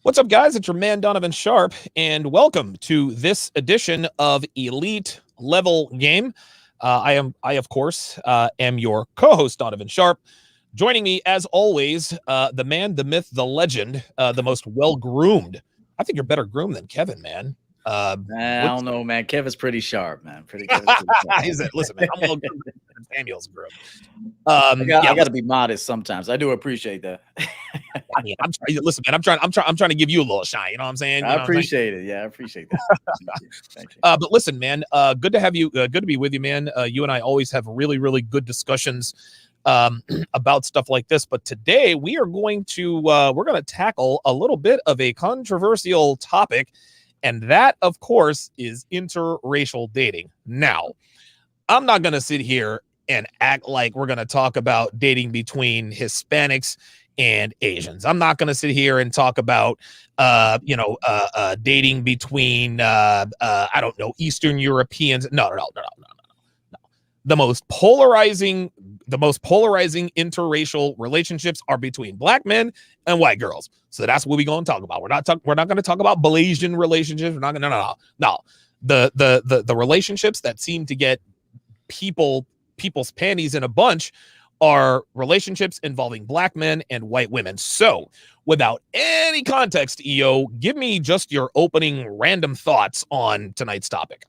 What's up, guys? It's your man, Donovan Sharpe, and welcome to this edition of Elite Level Game. I of course, am your co-host, Donovan Sharpe. Joining me, as always, the man, the myth, the legend, the most well-groomed. I think you're better groomed than Kevin, man. I don't know, man. Kevin's pretty sharp, man. Kevin's pretty sharp. Listen, man, I'm well-groomed. Samuel's groomed. I got to be modest sometimes. I do appreciate that. I mean, listen, man. I'm trying to give you a little shine. You know what I'm saying? I appreciate it. Yeah, I appreciate that. Thank you. But listen, man. Good to have you. Good to be with you, man. You and I always have really, really good discussions about stuff like this. But today we are going to tackle a little bit of a controversial topic, and that, of course, is interracial dating. Now, I'm not going to sit here and act like we're going to talk about dating between Hispanics and Asians. I'm not going to sit here and talk about, dating between, I don't know, Eastern Europeans. No. The most polarizing interracial relationships are between black men and white girls. So that's what we're going to talk about. We're not going to talk about Malaysian relationships. We're not going to, no. The relationships that seem to get people's panties in a bunch are relationships involving black men and white women. So without any context, EO, give me just your opening random thoughts on tonight's topic.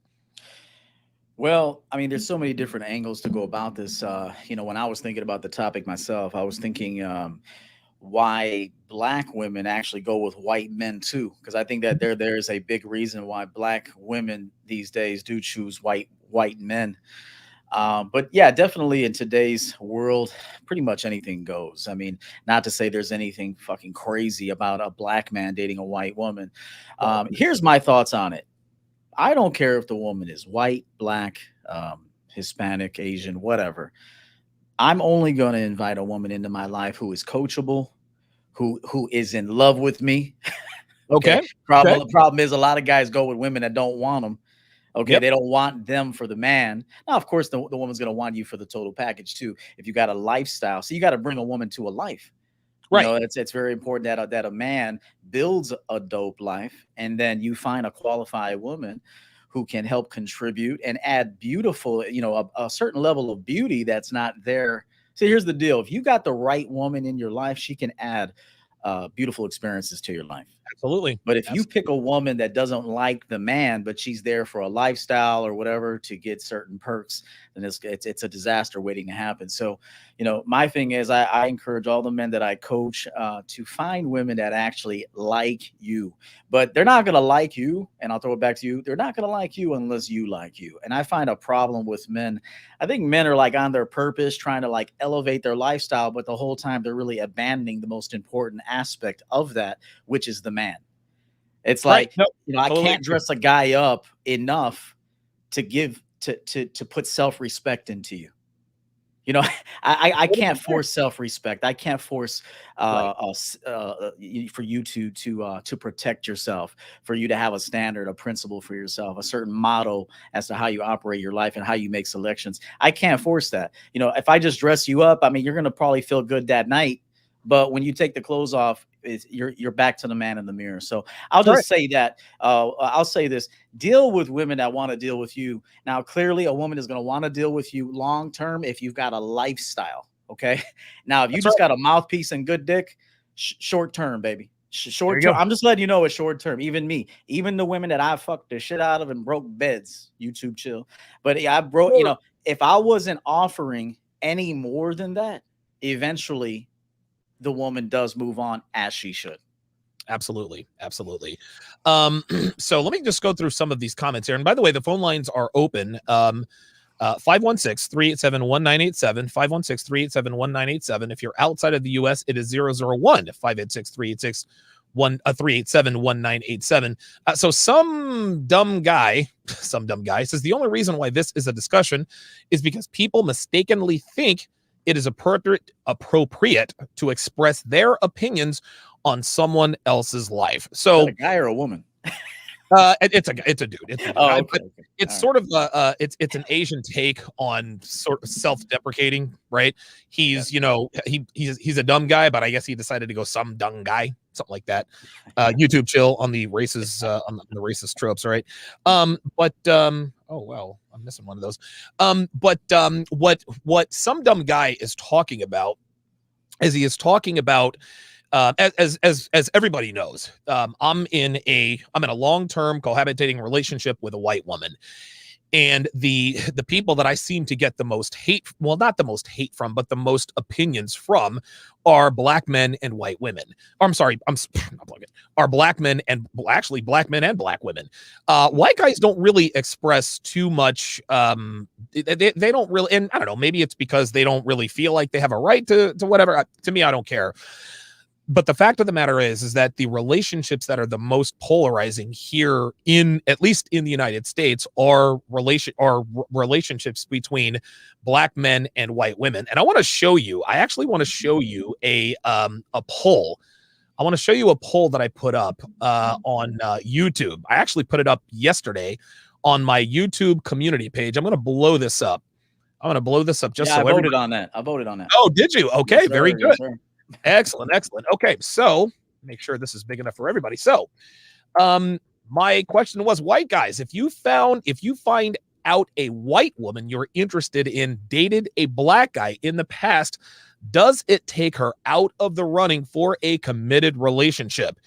Well, I mean, there's so many different angles to go about this. When I was thinking about the topic myself, I was thinking why black women actually go with white men too, because I think that there's a big reason why black women these days do choose white men. But yeah, definitely in today's world, pretty much anything goes. I mean, not to say there's anything fucking crazy about a black man dating a white woman. Here's my thoughts on it. I don't care if the woman is white, black, Hispanic, Asian, whatever. I'm only going to invite a woman into my life who is coachable, who is in love with me. Okay. The problem is a lot of guys go with women that don't want them. Okay, yep. They don't want them for the man. Now, of course, the woman's going to want you for the total package too. If you got a lifestyle, so you got to bring a woman to a life. Right. You know, it's very important that a man builds a dope life, and then you find a qualified woman who can help contribute and add beautiful, a certain level of beauty that's not there. So here's the deal: if you got the right woman in your life, she can add beautiful experiences to your life. Absolutely. But if you pick a woman that doesn't like the man, but she's there for a lifestyle or whatever to get certain perks, then it's a disaster waiting to happen. So, my thing is I encourage all the men that I coach to find women that actually like you, but they're not going to like you. And I'll throw it back to you. They're not going to like you unless you like you. And I find a problem with men. I think men are like on their purpose, trying to like elevate their lifestyle, but the whole time they're really abandoning the most important aspect of that, which is the man. It's like, I can't dress a guy up enough to put self-respect into you. I can't force self-respect. I can't force for you to protect yourself, for you to have a standard, a principle for yourself, a certain motto as to how you operate your life and how you make selections. I can't force that. If I just dress you up, I mean, you're going to probably feel good that night. But when you take the clothes off, you're back to the man in the mirror. So I'll just say that. I'll say this: deal with women that want to deal with you. Now, clearly, a woman is going to want to deal with you long term if you've got a lifestyle. Okay. Now, if you just got a mouthpiece and good dick, short term, baby. Short term. I'm just letting you know it's short term. Even me, even the women that I fucked the shit out of and broke beds. YouTube chill. But I broke. If I wasn't offering any more than that, eventually the woman does move on, as she should. Absolutely. So let me just go through some of these comments here. And by the way, the phone lines are open. 516-387-1987, 516-387-1987. If you're outside of the US, it is 001-586-387-1987. So some dumb guy says the only reason why this is a discussion is because people mistakenly think it is appropriate to express their opinions on someone else's life. So a guy or a woman? It's a dude. It's a dude. Oh, okay, okay. It's All right. sort of it's an Asian take on sort of self-deprecating, right? He's Gotcha. he's a dumb guy, but I guess he decided to go some dumb guy, something like that. YouTube chill on the races on the racist tropes, right? Oh well, I'm missing one of those. What some dumb guy is talking about is he is talking about as everybody knows, I'm in a long-term cohabitating relationship with a white woman, and the people that I seem to get the most hate, well, not the most hate from, but the most opinions from, are black men and white women. Or, I'm sorry, I'm not plugging. Are black men and actually black men and black women. White guys don't really express too much. They don't really, and I don't know, maybe it's because they don't really feel like they have a right to whatever. To me, I don't care. But the fact of the matter is that the relationships that are the most polarizing here, in at least in the United States, are relationships between black men and white women. And I want to show you. I actually want to show you a poll. I want to show you a poll that I put up on YouTube. I actually put it up yesterday on my YouTube community page. I'm going to blow this up. I'm going to blow this up just Yeah, so I voted everybody. on that. I voted on that. Oh, did you? Okay, Yes, very sir. good. Yes, sir. Excellent, excellent. Okay, so make sure this is big enough for everybody. So, my question was, white guys, if you find out a white woman you're interested in dated a black guy in the past, does it take her out of the running for a committed relationship?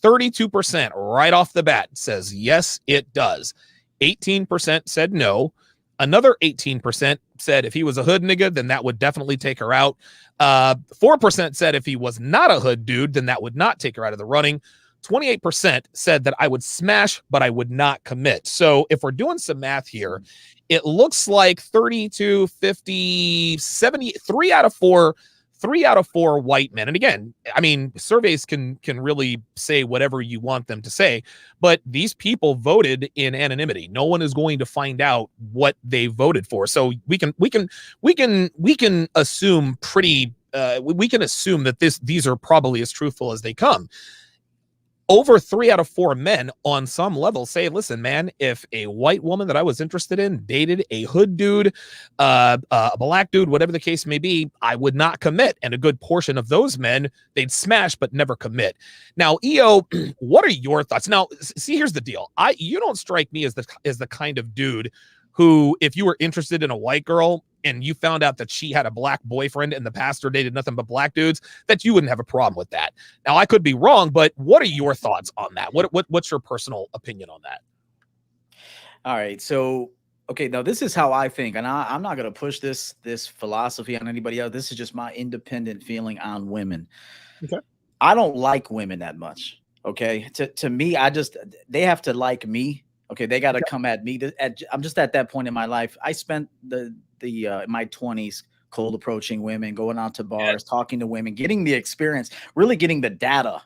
32% right off the bat says yes, it does. 18% said no. Another 18% said if he was a hood nigga, then that would definitely take her out. 4% said if he was not a hood dude, then that would not take her out of the running. 28% said that I would smash, but I would not commit. So if we're doing some math here, it looks like 32, 50, 70, 3 out of 4 white men. And again, I mean, surveys can really say whatever you want them to say, but these people voted in anonymity. No one is going to find out what they voted for. So we can assume we can assume that these are probably as truthful as they come. Over 3 out of 4 men on some level say, listen, man, if a white woman that I was interested in dated a hood dude, a black dude, whatever the case may be, I would not commit. And a good portion of those men, they'd smash, but never commit. Now, EO, what are your thoughts? Now, see, here's the deal. You don't strike me as the kind of dude who, if you were interested in a white girl and you found out that she had a black boyfriend and the pastor dated nothing but black dudes, that you wouldn't have a problem with that. Now, I could be wrong, but what are your thoughts on that? What's your personal opinion on that? All right. So, okay, now this is how I think, and I'm not going to push this philosophy on anybody else. This is just my independent feeling on women. Okay. I don't like women that much. Okay. To me, they have to like me. Okay, they got to come at me. I'm just at that point in my life. I spent my 20s cold approaching women, going out to bars, talking to women, getting the experience, really getting the data,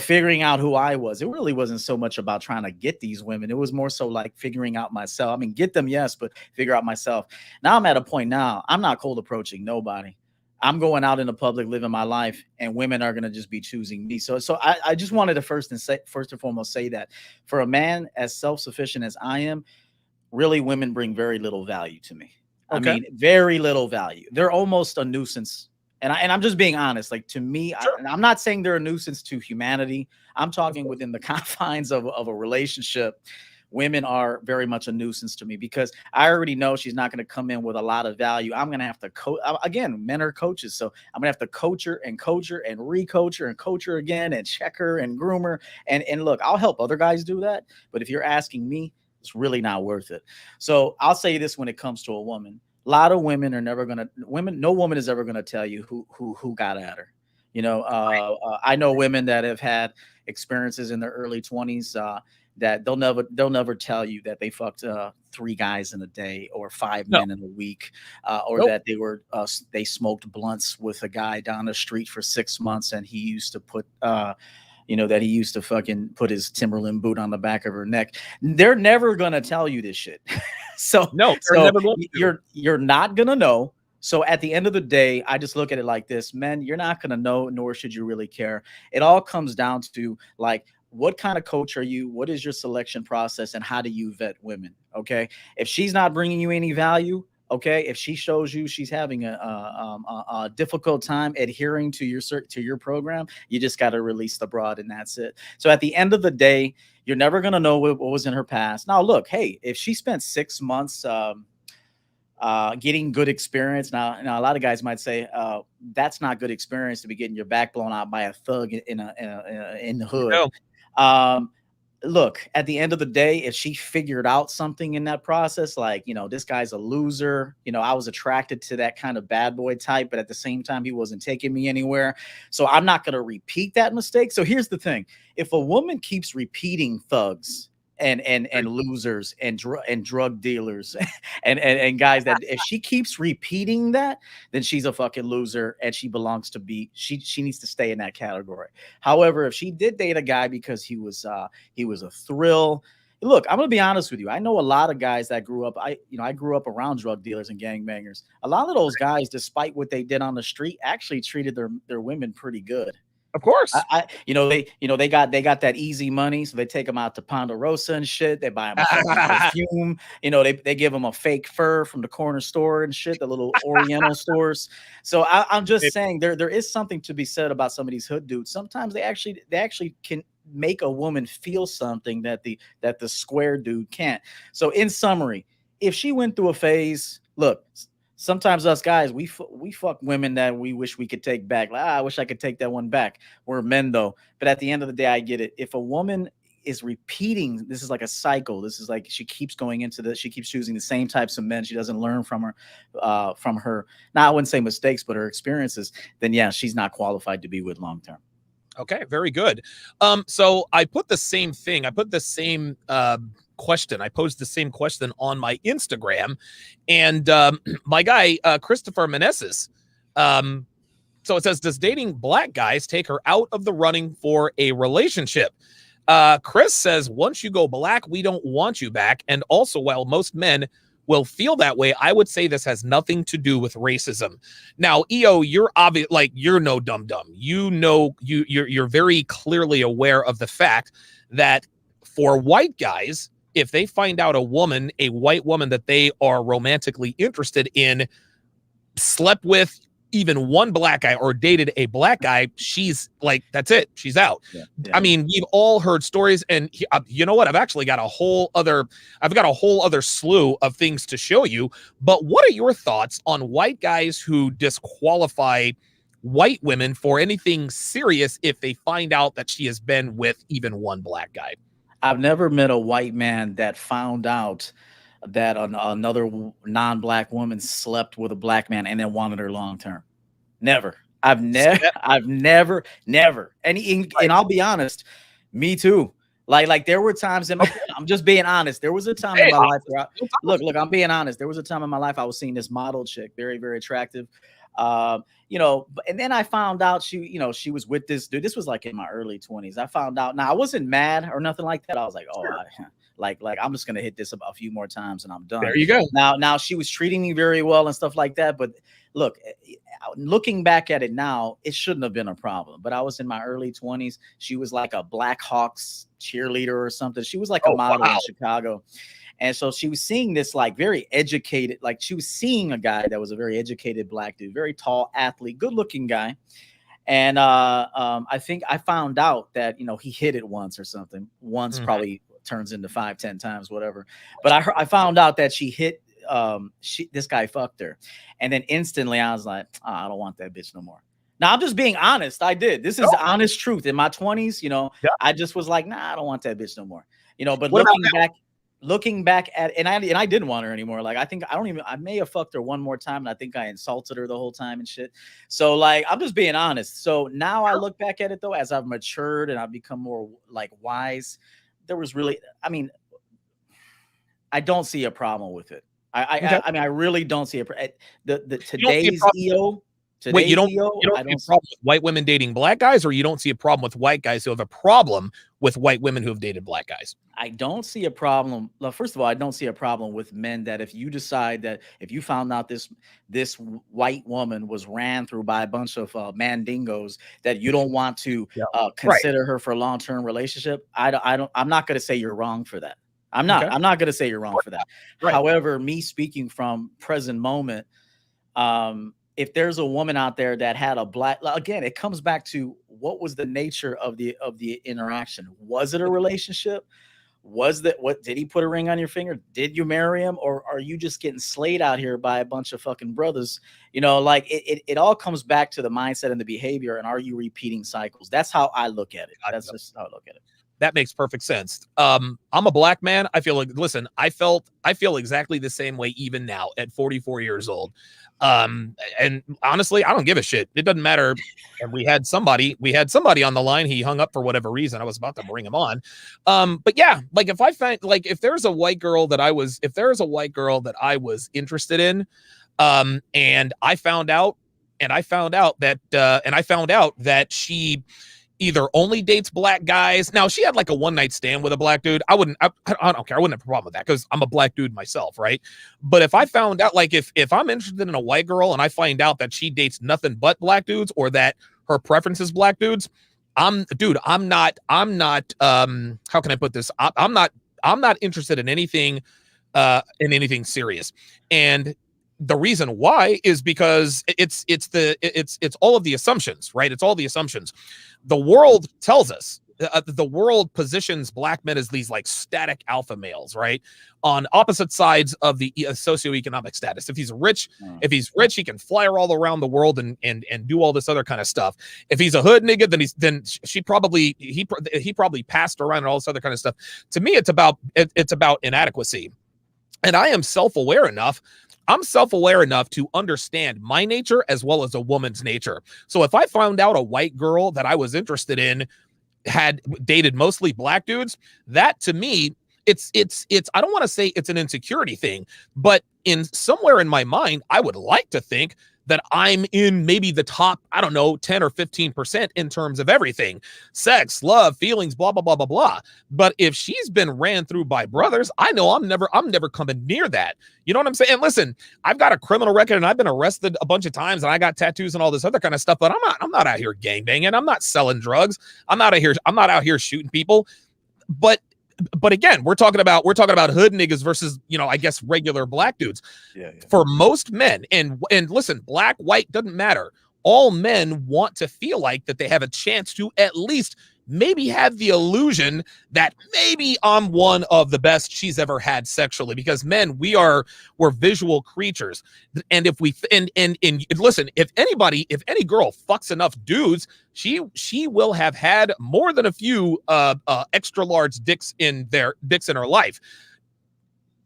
figuring out who I was. It really wasn't so much about trying to get these women. It was more so like figuring out myself. I mean, get them, yes, but figure out myself. Now I'm at a point now, I'm not cold approaching nobody. I'm going out in the public, living my life, and women are going to just be choosing me. So I just wanted to first and foremost say that for a man as self-sufficient as I am, really women bring very little value to me. Okay. I mean, very little value. They're almost a nuisance. And I'm just being honest. Like, to me, sure. I'm not saying they're a nuisance to humanity. I'm talking within the confines of a relationship. Women are very much a nuisance to me because I already know she's not going to come in with a lot of value. I'm going to have to again, men are coaches. So I'm going to have to coach her and re-coach her and coach her again and check her and groom her. And look, I'll help other guys do that. But if you're asking me, it's really not worth it. So I'll say this when it comes to a woman. A lot of women are never going to, no woman is ever going to tell you who got at her. I know women that have had experiences in their early 20s, that they'll never tell you that they fucked 3 guys in a day or 5 men in a week, or that they smoked blunts with a guy down the street for 6 months and he used to put that he used to fucking put his Timberland boot on the back of her neck. They're never gonna tell you this shit. So you're not gonna know. So at the end of the day, I just look at it like this, men, you're not gonna know, nor should you really care. It all comes down to, like, what kind of coach are you? What is your selection process, and how do you vet women? Okay, if she's not bringing you any value, okay, if she shows you she's having a difficult time adhering to your program, you just got to release the broad, and that's it. So at the end of the day, you're never going to know what was in her past. Now, look, hey, if she spent 6 months getting good experience. Now, a lot of guys might say that's not good experience to be getting your back blown out by a thug in the You hood. know, Um, Look, at the end of the day, if she figured out something in that process, like, this guy's a loser, I was attracted to that kind of bad boy type, but at the same time, he wasn't taking me anywhere. So I'm not going to repeat that mistake. So here's the thing. If a woman keeps repeating thugs and losers and drug dealers and guys, that if she keeps repeating that, then she's a fucking loser, and she belongs to be she needs to stay in that category. However, if she did date a guy because he was a thrill. Look, I'm gonna be honest with you. I know a lot of guys that grew up. I grew up around drug dealers and gangbangers. A lot of those guys, despite what they did on the street, actually treated their women pretty good. of course. They got that easy money, so they take them out to Ponderosa and shit. They buy them a fucking perfume. They give them a fake fur from the corner store and shit, the little Oriental stores. So I'm just saying there is something to be said about some of these hood dudes. Sometimes they actually can make a woman feel something that the square dude can't. So in summary, if she went through a phase, look. Sometimes us guys, we fuck women that we wish we could take back. Like, I wish I could take that one back. We're men though. But at the end of the day, I get it. If a woman is repeating, this is like a cycle. This is like she keeps going into this. She keeps choosing the same types of men. She doesn't learn from her. Now, I wouldn't say mistakes, but her experiences. Then yeah, she's not qualified to be with long term. Okay, very good. So I put the same thing. I put the same question. I posed the same question on my Instagram, and my guy Christopher Meneses. So it says, does dating black guys take her out of the running for a relationship? Chris says, once you go black, we don't want you back. And also, while most men will feel that way, I would say this has nothing to do with racism. Now, EO, you're obvious, like you're no dum dum. You're very clearly aware of the fact that for white guys, if they find out a white woman that they are romantically interested in, slept with even one black guy or dated a black guy, she's like, that's it. She's out. Yeah. I mean, we've all heard stories, and you know what? I've actually got a whole other slew of things to show you. But what are your thoughts on white guys who disqualify white women for anything serious if they find out that she has been with even one black guy? I've never met a white man that found out that another non-black woman slept with a black man and then wanted her long term. Never. I've never. And I'll be honest, me too. Like there were times I'm just being honest. There was a time in my life where look, I'm being honest. There was a time in my life I was seeing this model chick, very, very attractive. And then I found out she was with this dude. This was like in my early 20s. I found out. Now I wasn't mad or nothing like that. I was like, oh, like I'm just gonna hit this a few more times and I'm done. There you go. Now she was treating me very well and stuff like that. But look, looking back at it now, it shouldn't have been a problem. But I was in my early 20s. She was like a Blackhawks cheerleader or something. She was like a model in Chicago. And so she was seeing this like very educated, like she was seeing a guy that was a very educated black dude, very tall athlete, good looking guy. And I think I found out that, he hit it once or something. Once probably turns into 5-10 times, whatever. But I found out that she hit this guy fucked her. And then instantly I was like, oh, I don't want that bitch no more. Now I'm just being honest. I did. This is the honest truth. In my 20s, I just was like, nah, I don't want that bitch no more. But looking back at and I didn't want her anymore. Like I may have fucked her one more time, and I think I insulted her the whole time and shit. So like I'm just being honest. So now I look back at it though, as I've matured and I've become more like wise. There was really, I don't see a problem with it. I mean, I really don't see the today's EO. Wait, Today's EO, you don't I see don't. a problem with white women dating black guys, or you don't see a problem with white guys who have a problem with white women who have dated black guys? I don't see a problem. Well, first of all, I don't see a problem with men that if you decide that if you found out white woman was ran through by a bunch of mandingos, that you don't want to Yeah. Right. consider her for a long-term relationship. I don't. I'm not going to say you're wrong for that. I'm not. Okay. I'm not going to say you're wrong for that. Right. However, me speaking from present moment, if there's a woman out there that had a black, again, it comes back to what was the nature of the interaction. Was it a relationship? Was that what did he put a ring on your finger? Did you marry him? Or are you just getting slayed out here by a bunch of fucking brothers? Like it all comes back to the mindset and the behavior. And are you repeating cycles? That's how I look at it. That's just how I look at it. That makes perfect sense. I'm a black man. I feel like, listen, I feel exactly the same way even now at 44 years old. And honestly, I don't give a shit. It doesn't matter. And we had somebody on the line. He hung up for whatever reason. I was about to bring him on. But yeah, like if I find, like, if there's a white girl that I was interested in, and I found out that she either only dates black guys. Now, she had like a one night stand with a black dude. I don't care. I wouldn't have a problem with that because I'm a black dude myself, right? But if I found out, like, if I'm interested in a white girl and I find out that she dates nothing but black dudes, or that her preference is black dudes, I'm not, how can I put this? I'm not interested in anything serious. And the reason why is because it's all of the assumptions, right? It's all the assumptions. The world tells us, the world positions black men as these like static alpha males, right? On opposite sides of the socioeconomic status. If he's rich, he can fly her all around the world and do all this other kind of stuff. If he's a hood nigga, then he probably passed around and all this other kind of stuff. To me, it's about inadequacy. And I am self-aware enough to understand my nature as well as a woman's nature. So if I found out a white girl that I was interested in had dated mostly black dudes, that to me, it's I don't want to say it's an insecurity thing, but in somewhere in my mind, I would like to think that I'm in maybe the top, I don't know, 10 or 15% in terms of everything: sex, love, feelings, blah, blah, blah, blah, blah. But if she's been ran through by brothers, I know I'm never coming near that. You know what I'm saying? And listen, I've got a criminal record and I've been arrested a bunch of times and I got tattoos and all this other kind of stuff, but I'm not out here gangbanging. I'm not selling drugs. I'm not out here shooting people. But again, we're talking about hood niggas versus, I guess, regular black dudes. Yeah. For most men, and listen, black, white, doesn't matter. All men want to feel like that they have a chance to at least maybe have the illusion that maybe I'm one of the best she's ever had sexually, because men, we're visual creatures. And if we, and listen, if any girl fucks enough dudes, she will have had more than a few extra large dicks in her life.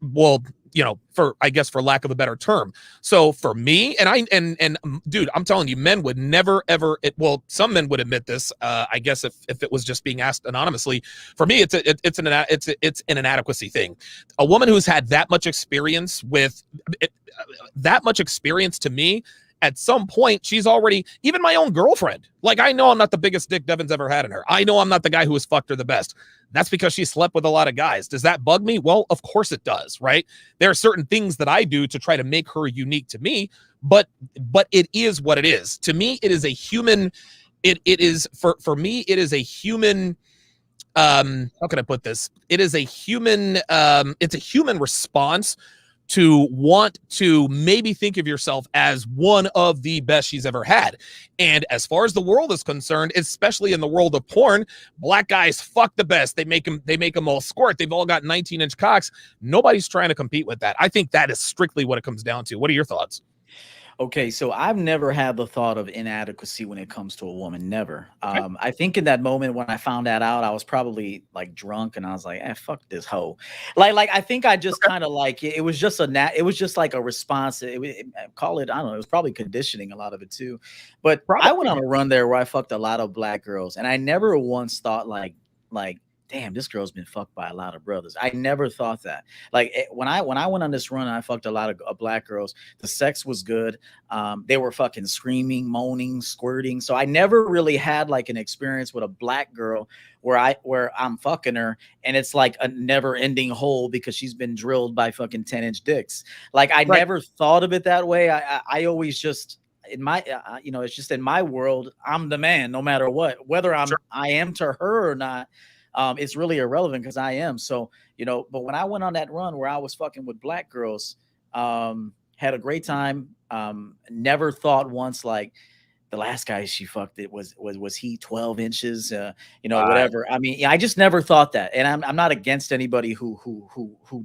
Well, for lack of a better term. So for me, and dude, I'm telling you, men would never ever. Some men would admit this. I guess if it was just being asked anonymously, for me, it's an inadequacy thing. A woman who's had that much experience to me, at some point, she's already, even my own girlfriend. Like, I know I'm not the biggest dick Devin's ever had in her. I know I'm not the guy who has fucked her the best. That's because she slept with a lot of guys. Does that bug me? Well, of course it does, right? There are certain things that I do to try to make her unique to me, but it is what it is. To me, it is a human, for me, it is a human, how can I put this? It is a human, it's a human response to want to maybe think of yourself as one of the best she's ever had. And as far as the world is concerned, especially in the world of porn, black guys fuck the best. They make them all squirt. They've all got 19-inch cocks. Nobody's trying to compete with that. I think that is strictly what it comes down to. What are your thoughts? Okay, so I've never had the thought of inadequacy when it comes to a woman. Never. Okay. I think in that moment when I found that out, I was probably like drunk, and I was like, fuck this hoe." Like I think I just kind of like it was just it was just like a response. Call it, I don't know. It was probably conditioning, a lot of it too. But I went on a run there where I fucked a lot of black girls, and I never once thought like damn, this girl's been fucked by a lot of brothers. I never thought that. Like when I went on this run, and I fucked a lot of black girls. The sex was good. They were fucking screaming, moaning, squirting. So I never really had like an experience with a black girl where I'm fucking her and it's like a never ending hole because she's been drilled by fucking 10-inch dicks. Like I Right. never thought of it that way. I always just in my it's just in my world, I'm the man no matter what, whether Sure. I am to her or not. It's really irrelevant because I am. So, but when I went on that run where I was fucking with black girls, had a great time. Never thought once like the last guy she fucked it was he 12 inches, Right. whatever. I mean, yeah, I just never thought that. And I'm not against anybody who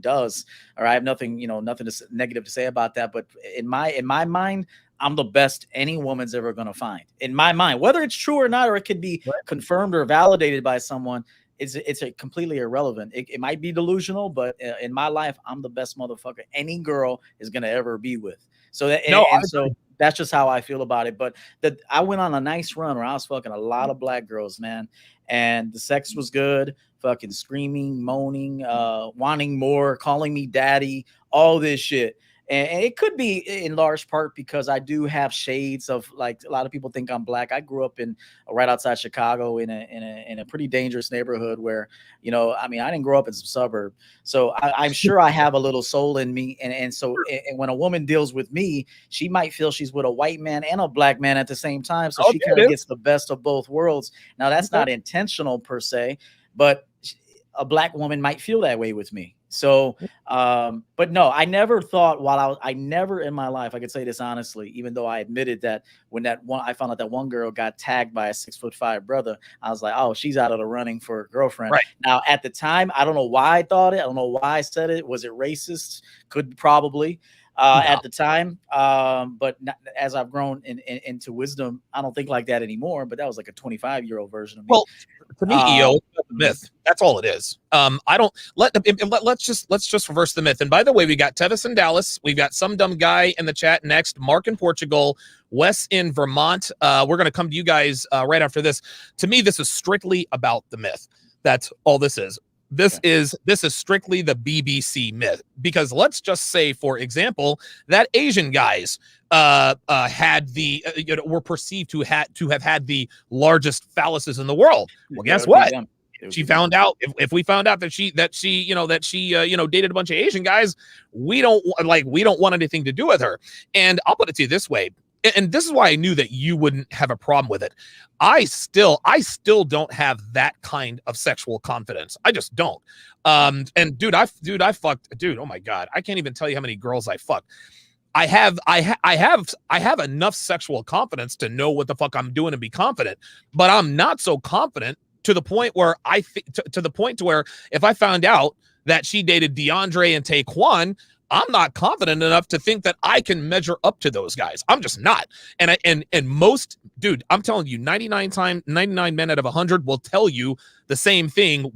does, or I have nothing, nothing negative to say about that. But in my mind, I'm the best any woman's ever going to find in my mind, whether it's true or not, or it could be Right. confirmed or validated by someone. It's a completely irrelevant. It might be delusional, but in my life, I'm the best motherfucker any girl is gonna ever be with. So that No, I and so agree. that's just how I feel about it. But that I went on a nice run where I was fucking a lot of black girls, man, and the sex was good. Fucking screaming, moaning, wanting more, calling me daddy, all this shit. And it could be in large part because I do have shades of, like, a lot of people think I'm black. I grew up in right outside Chicago in a pretty dangerous neighborhood where, I mean, I didn't grow up in some suburb. So I'm sure I have a little soul in me. And so and when a woman deals with me, she might feel she's with a white man and a black man at the same time. So Oh, she there kind of it is. gets the best of both worlds. Now, that's Okay. not intentional per se, but a black woman might feel that way with me. So, but no, I never thought I never in my life, I could say this honestly, even though I admitted that when I found out that one girl got tagged by a 6'5" brother, I was like, oh, she's out of the running for a girlfriend. Right. Now, at the time, I don't know why I thought it. I don't know why I said it. Was it racist? Could probably. No. At the time, but not, as I've grown into wisdom, I don't think like that anymore. But that was like a 25-year-old version of me. Well, to me, EO, Um, it's about the myth. That's all it is. I don't let's just reverse the myth. And by the way, we got Tevis in Dallas. We've got some dumb guy in the chat next. Mark in Portugal. Wes in Vermont. We're gonna come to you guys right after this. To me, this is strictly about the myth. That's all this is. This Okay. is strictly the BBC myth, because let's just say, for example, that Asian guys had the were perceived to have had the largest phalluses in the world. Well, Yeah, it guess would be what? them. It would She be them. found out, if we found out that she dated a bunch of Asian guys, we don't want anything to do with her. And I'll put it to you this way, and this is why I knew that you wouldn't have a problem with it. I still don't have that kind of sexual confidence. I just don't. And I fucked, dude. Oh my God, I can't even tell you how many girls I fucked. I have enough sexual confidence to know what the fuck I'm doing and be confident, but I'm not so confident to the point where to the point to where if I found out that she dated DeAndre and Taekwon, I'm not confident enough to think that I can measure up to those guys. I'm just not. And most, dude, I'm telling you, 99 men out of 100 will tell you the same thing.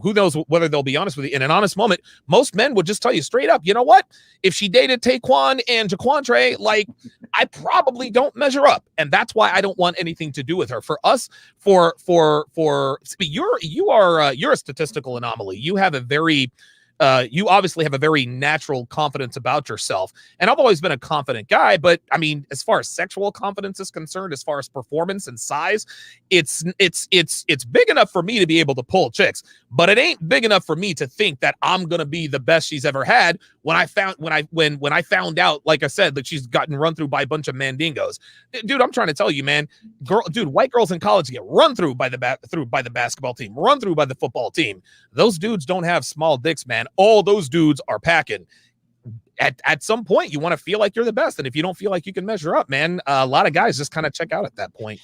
Who knows whether they'll be honest with you in an honest moment. Most men would just tell you straight up, you know what? If she dated Taekwon and Jaquantre, like, I probably don't measure up. And that's why I don't want anything to do with her. For us, you're a statistical anomaly. You have a very you obviously have a very natural confidence about yourself. And I've always been a confident guy, but I mean, as far as sexual confidence is concerned, as far as performance and size, it's big enough for me to be able to pull chicks, but it ain't big enough for me to think that I'm gonna be the best she's ever had. When I found out, like I said, that she's gotten run through by a bunch of mandingos, dude, I'm trying to tell you, man, white girls in college get run through by the basketball team, run through by the football team. Those dudes don't have small dicks, man. All those dudes are packing. At some point, you want to feel like you're the best, and if you don't feel like you can measure up, man, a lot of guys just kind of check out at that point.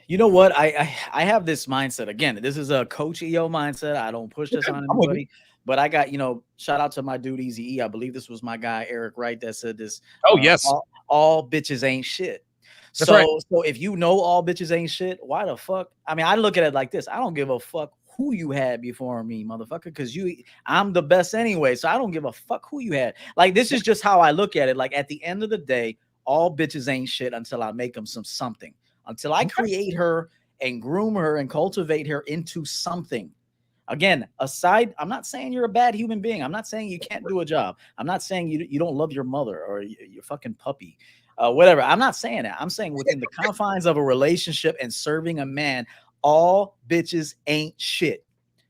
You know what? I have this mindset. Again, this is a coach EO mindset. I don't push this Okay, on I'm with you. anybody, but I got, shout out to my dude Easy E. I believe this was my guy Eric Wright that said this. Oh yes, All bitches ain't shit. that's right. So if you know all bitches ain't shit, why the fuck? I mean, I look at it like this. I don't give a fuck who you had before me, motherfucker, because I'm the best anyway. So I don't give a fuck who you had. Like, this is just how I look at it. Like, at the end of the day, all bitches ain't shit until I make them something. Until I create her and groom her and cultivate her into something. Again, aside, I'm not saying you're a bad human being. I'm not saying you can't do a job. I'm not saying you don't love your mother or your fucking puppy, whatever. I'm not saying that. I'm saying within the confines of a relationship and serving a man, all bitches ain't shit.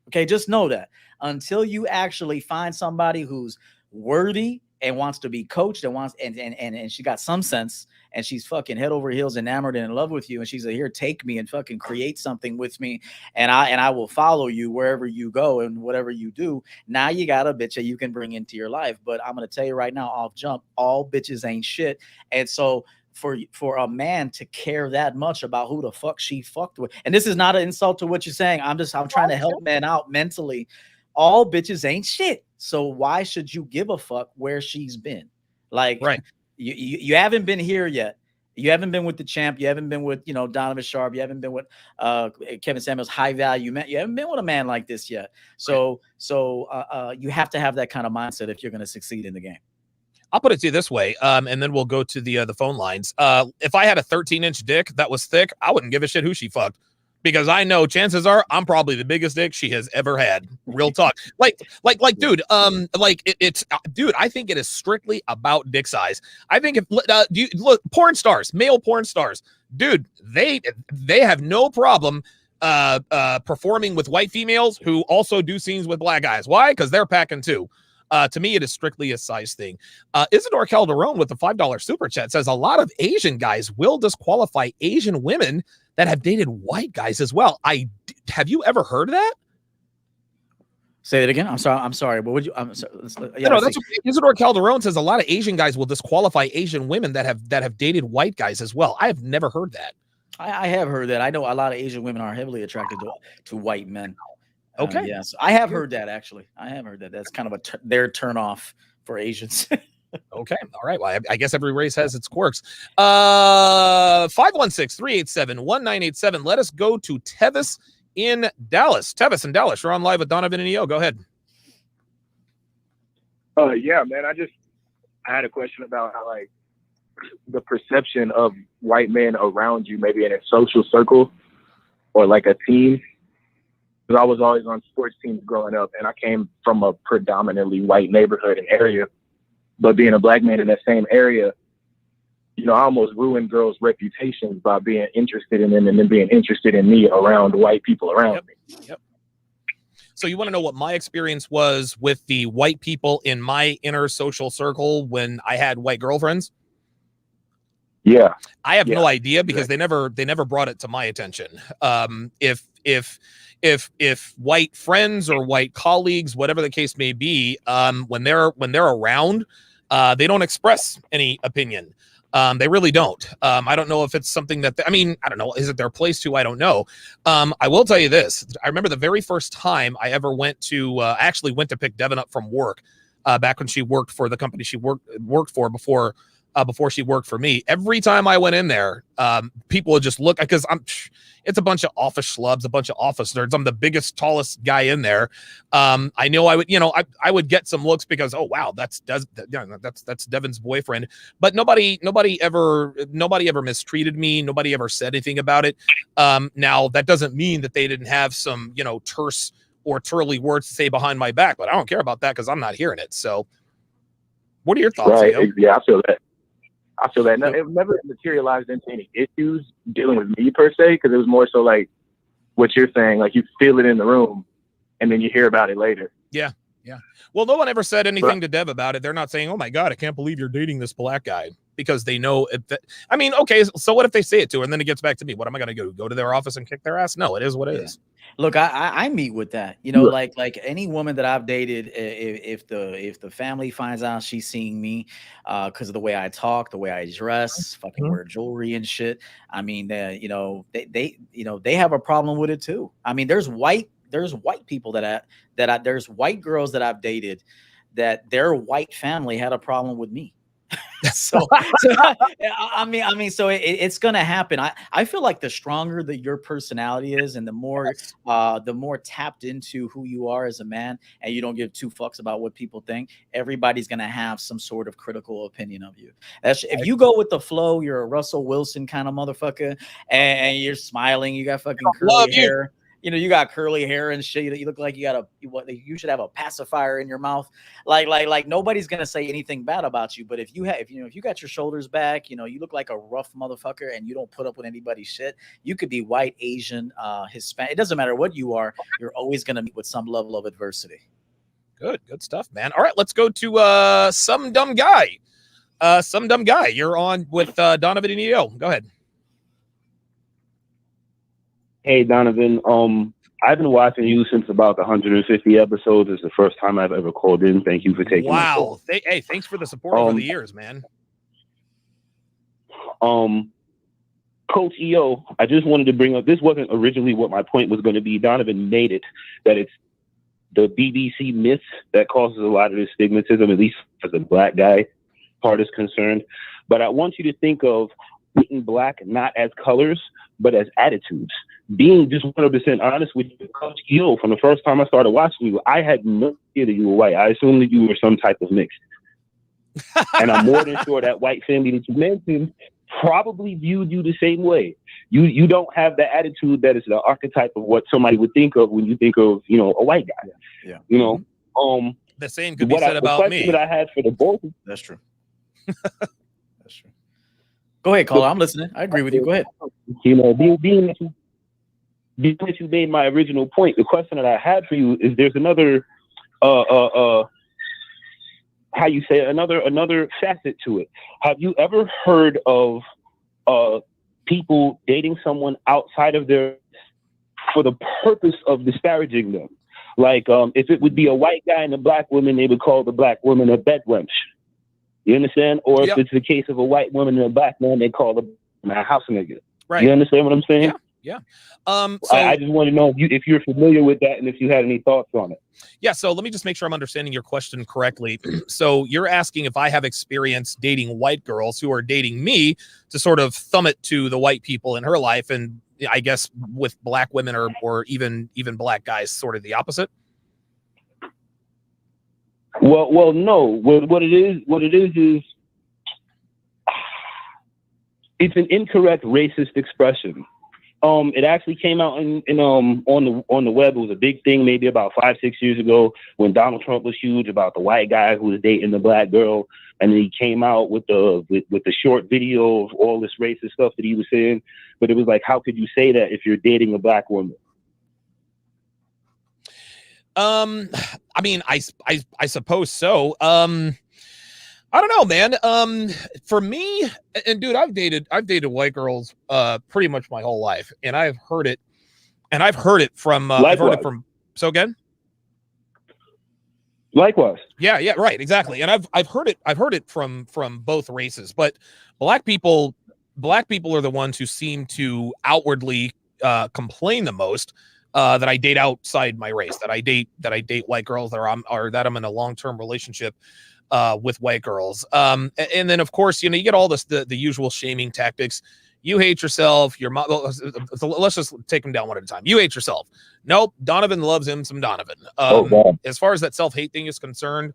Okay, just know that until you actually find somebody who's worthy and wants to be coached and wants and she got some sense and she's fucking head over heels enamored and in love with you and she's like, here, take me and fucking create something with me and I will follow you wherever you go and whatever you do. Now you got a bitch that you can bring into your life. But I'm gonna tell you right now, off jump, all bitches ain't shit. And so for a man to care that much about who the fuck she fucked with, and this is not an insult to what you're saying. I'm trying to help men out mentally. All bitches ain't shit. So why should you give a fuck where she's been? Like, Right. you haven't been here yet. You haven't been with the champ. You haven't been with, Donovan Sharpe. You haven't been with Kevin Samuels, high value man. You haven't been with a man like this yet. So you have to have that kind of mindset if you're going to succeed in the game. I'll put it to you this way, and then we'll go to the phone lines. If I had a 13-inch dick that was thick, I wouldn't give a shit who she fucked, because I know chances are I'm probably the biggest dick she has ever had. Real talk. Dude, dude, I think it is strictly about dick size. I think if you look, porn stars, male porn stars, dude, they have no problem performing with white females who also do scenes with black guys. Why? Because they're packing too. To me, it is strictly a size thing. Isidore Calderon with the $5 super chat says a lot of Asian guys will disqualify Asian women that have dated white guys as well. Have you ever heard of that? Say it again. I'm sorry. What would you? I'm sorry. Yeah, no, that's what Isidore Calderon says. A lot of Asian guys will disqualify Asian women that have dated white guys as well. I have never heard that. I have heard that. I know a lot of Asian women are heavily attracted to white men. Okay. Yes, I have heard that actually. I have heard that. That's kind of their turn off for Asians. Okay. All right. Well, I guess every race has its quirks. 516-387-1987. Let us go to Tevis in Dallas. Tevis in Dallas. You're on live with Donovan and EO. Go ahead. Yeah, man. I had a question about how, like, the perception of white men around you, maybe in a social circle or like a team. Because I was always on sports teams growing up, and I came from a predominantly white neighborhood and area. But being a black man in that same area, I almost ruined girls' reputations by being interested in them and then being interested in me around white people around me. Yep. So you want to know what my experience was with the white people in my inner social circle when I had white girlfriends? Yeah. I have no idea, because they never brought it to my attention. If white friends or white colleagues, whatever the case may be, when they're around, they don't express any opinion. They really don't. I don't know if it's something that, I don't know. Is it their place to? I don't know. I will tell you this. I remember the very first time I ever went to, I actually went to pick Devin up from work, back when she worked for the company she worked for before she worked for me. Every time I went in there, people would just look, because it's a bunch of office schlubs, a bunch of office nerds. I'm the biggest, tallest guy in there. I know I would, I would get some looks because, oh wow, that's Devin's boyfriend. But nobody ever mistreated me. Nobody ever said anything about it. Now that doesn't mean that they didn't have some, terse or turly words to say behind my back, but I don't care about that because I'm not hearing it. So what are your thoughts? Right. Yeah, I feel that. No, it never materialized into any issues dealing with me per se, because it was more so like what you're saying, like you feel it in the room and then you hear about it later. Yeah. Well, no one ever said anything to Dev about it. They're not saying, oh my God, I can't believe you're dating this black guy, because they know it. Okay, so what if they say it to her and then it gets back to me? What am I going to go to their office and kick their ass? No, it is what it is. Look, I meet with that, like any woman that I've dated, if the family finds out she's seeing me, because of the way I talk, the way I dress, fucking wear jewelry and shit. They have a problem with it too. There's white people there's white girls that I've dated that their white family had a problem with me. So it's gonna happen. I feel like the stronger that your personality is, and the more tapped into who you are as a man, and you don't give two fucks about what people think, everybody's gonna have some sort of critical opinion of you. If you go with the flow, you're a Russell Wilson kind of motherfucker, and you're smiling, you got fucking curly hair. you got curly hair and shit. You look like you should have a pacifier in your mouth. Like nobody's gonna say anything bad about you. But if you got your shoulders back, you look like a rough motherfucker and you don't put up with anybody's shit. You could be white, Asian, Hispanic. It doesn't matter what you are. You're always gonna meet with some level of adversity. Good stuff, man. All right, let's go to some dumb guy. Some dumb guy. You're on with Donovan and EO. Go ahead. Hey, Donovan. I've been watching you since about the 150 episodes. It's the first time I've ever called in. Thank you for taking my call. Hey, thanks for the support over the years, man. Coach EO, I just wanted to bring up, this wasn't originally what my point was going to be. Donovan made it, that it's the BBC myth that causes a lot of this stigmatism, at least as a black guy part is concerned. But I want you to think of being black not as colors, but as attitudes. Being just 100% honest with you, Coach EO, from the first time I started watching you, I had no idea that you were white. I assumed that you were some type of mixed. And I'm more than sure that white family that you mentioned probably viewed you the same way. You don't have the attitude that is the archetype of what somebody would think of when you think of, a white guy. Yeah. The same could be said about the me. question that I had for the both. That's true. That's true. Go ahead, caller. I'm listening. I agree with you. Go ahead. Being that you made my original point, the question that I had for you is there's another how you say it, another facet to it. Have you ever heard of people dating someone outside of their for the purpose of disparaging them? Like if it would be a white guy and a black woman, they would call the black woman a bedwench. You understand? Or if it's the case of a white woman and a black man, they call the man a house nigga. Right. You understand what I'm saying? Yeah. So I just want to know if you're familiar with that and if you had any thoughts on it. Yeah. So let me just make sure I'm understanding your question correctly. So you're asking if I have experience dating white girls who are dating me to sort of thumb it to the white people in her life, and I guess with black women or even black guys, sort of the opposite. Well, no. What it is it's an incorrect racist expression. It actually came out on the web. It was a big thing maybe about 5-6 years ago when Donald Trump was huge about the white guy who was dating the black girl, and then he came out with the short video of all this racist stuff that he was saying. But it was like, how could you say that if you're dating a black woman? I mean, I suppose so. I don't know, man. For me, and dude, I've dated white girls pretty much my whole life, and I've heard it from so again. Likewise. Yeah, right, exactly. And I've heard it from both races, but black people are the ones who seem to outwardly complain the most that I date outside my race, that I date white girls or that I'm in a long-term relationship with white girls. And then of course, you get all the usual shaming tactics. You hate yourself. Your mom. So let's just take them down one at a time. You hate yourself. Nope. Donovan loves him some Donovan. As far as that self-hate thing is concerned,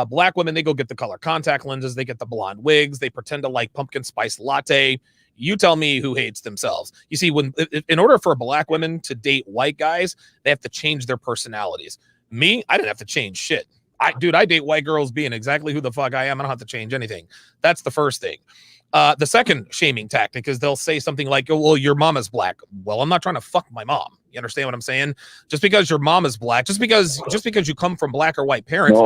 black women, they go get the color contact lenses. They get the blonde wigs. They pretend to like pumpkin spice latte. You tell me who hates themselves. You see, in order for black women to date white guys, they have to change their personalities. Me, I didn't have to change shit. I date white girls being exactly who the fuck I am. I don't have to change anything. That's the first thing. The second shaming tactic is they'll say something like, oh, well, your mom is black. Well, I'm not trying to fuck my mom. You understand what I'm saying? Just because your mom is black, just because you come from black or white parents.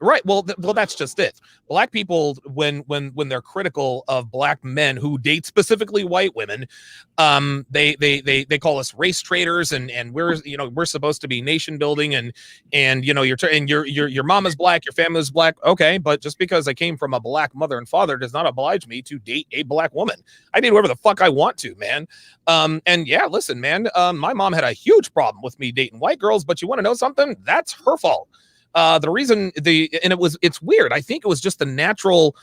Right. Well, that's just it. Black people, when they're critical of black men who date specifically white women, they call us race traitors, and we're supposed to be nation building, and your mom is black, your family is black. Okay, but just because I came from a black mother and father does not oblige me to date a black woman. I date whoever the fuck I want to, man. And yeah, listen, man. My mom had a huge problem with me dating white girls, but you want to know something? That's her fault. It's weird. I think it was just a natural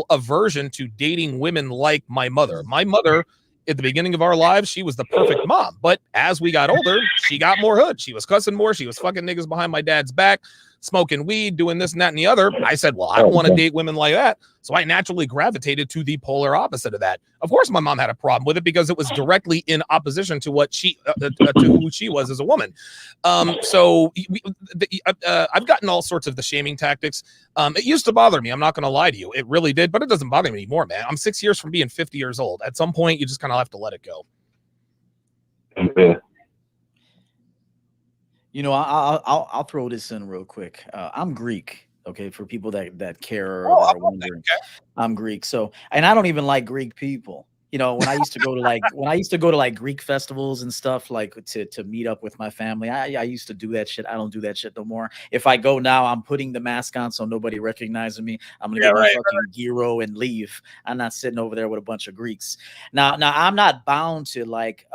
aversion to dating women like my mother. My mother, at the beginning of our lives, she was the perfect mom. But as we got older, she got more hood. She was cussing more. She was fucking niggas behind my dad's back. smoking weed, doing this and that and the other. I said, well, I don't want to date women like that. So I naturally gravitated to the polar opposite of that. Of course, my mom had a problem with it because it was directly in opposition to what she, to who she was as a woman. So I've gotten all sorts of the shaming tactics. It used to bother me. I'm not going to lie to you. It really did, but it doesn't bother me anymore, man. I'm 6 years from being 50 years old. At some point, you just kind of have to let it go. Yeah. You know, I'll throw this in real quick. I'm Greek. Okay, for people that care or that are wondering, Okay. I'm Greek. So, and I don't even like Greek people. You know, when I used to go to like Greek festivals and stuff, like to meet up with my family, I used to do that shit. I don't do that shit no more. If I go now, I'm putting the mask on so nobody recognizes me. I'm gonna get my fucking gyro and leave. I'm not sitting over there with a bunch of Greeks. Now I'm not bound to like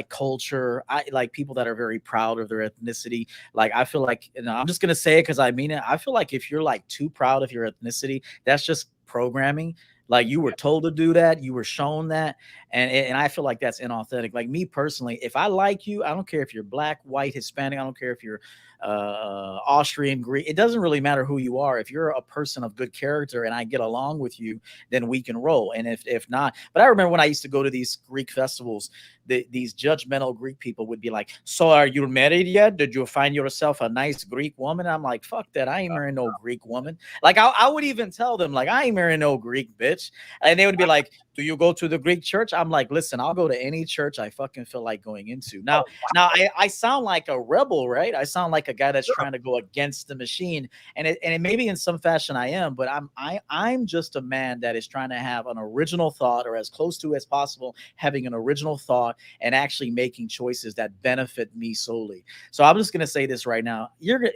culture. I like people that are very proud of their ethnicity. Like I feel like, you know, I'm just gonna say it because I mean it. I feel like if you're like too proud of your ethnicity, that's just programming. Like you were told to do that, you were shown that, and I feel like that's inauthentic. Like me personally, if I like you, I don't care if you're black, white, Hispanic, I don't care if you're Austrian, Greek. It doesn't really matter who you are. If you're a person of good character and I get along with you, then we can roll. And if not, but I remember when I used to go to these Greek festivals, these judgmental Greek people would be like, "So are you married yet? Did you find yourself a nice Greek woman?" I'm like, "Fuck that! I ain't marrying no Greek woman." Like I would even tell them, like, "I ain't marrying no Greek bitch," and they would be like, "Do you go to the Greek church?" I'm like, "Listen, I'll go to any church I fucking feel like going into." Now I sound like a rebel, right? I sound like a guy that's trying to go against the machine, and it maybe in some fashion I am, but I'm just a man that is trying to have an original thought, or as close to as possible, having an original thought and actually making choices that benefit me solely. So I'm just gonna say this right now: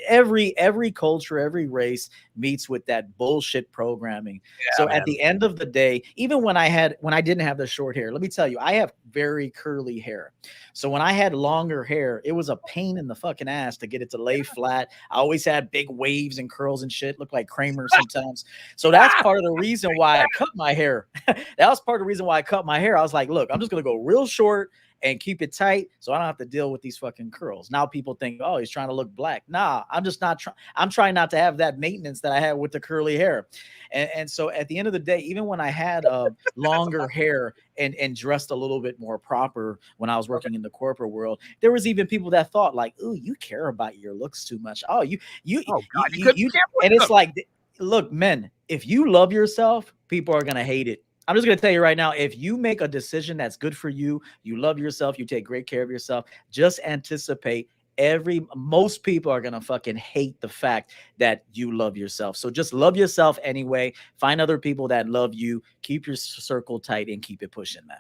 every culture, every race meets with that bullshit programming. So at the end of the day, even when I didn't have the short hair, let me tell you, I have very curly hair. So when I had longer hair, it was a pain in the fucking ass to get it to lay flat. I always had big waves and curls and shit, looked like Kramer sometimes. So that's part of the reason why I cut my hair. That was part of the reason why I cut my hair. I was like, look, I'm just gonna go real short and keep it tight so I don't have to deal with these fucking curls. Now people think, oh, he's trying to look black. Nah, I'm just not trying. I'm trying not to have that maintenance that I had with the curly hair. And so at the end of the day, even when I had longer hair and dressed a little bit more proper when I was working in the corporate world, there was even people that thought like, "Ooh, you care about your looks too much." Oh, you and it's like, look, men, if you love yourself, people are gonna hate it. I'm just going to tell you right now, if you make a decision that's good for you, you love yourself, you take great care of yourself, just anticipate most people are going to fucking hate the fact that you love yourself. So just love yourself anyway. Find other people that love you, keep your circle tight and keep it pushing, man.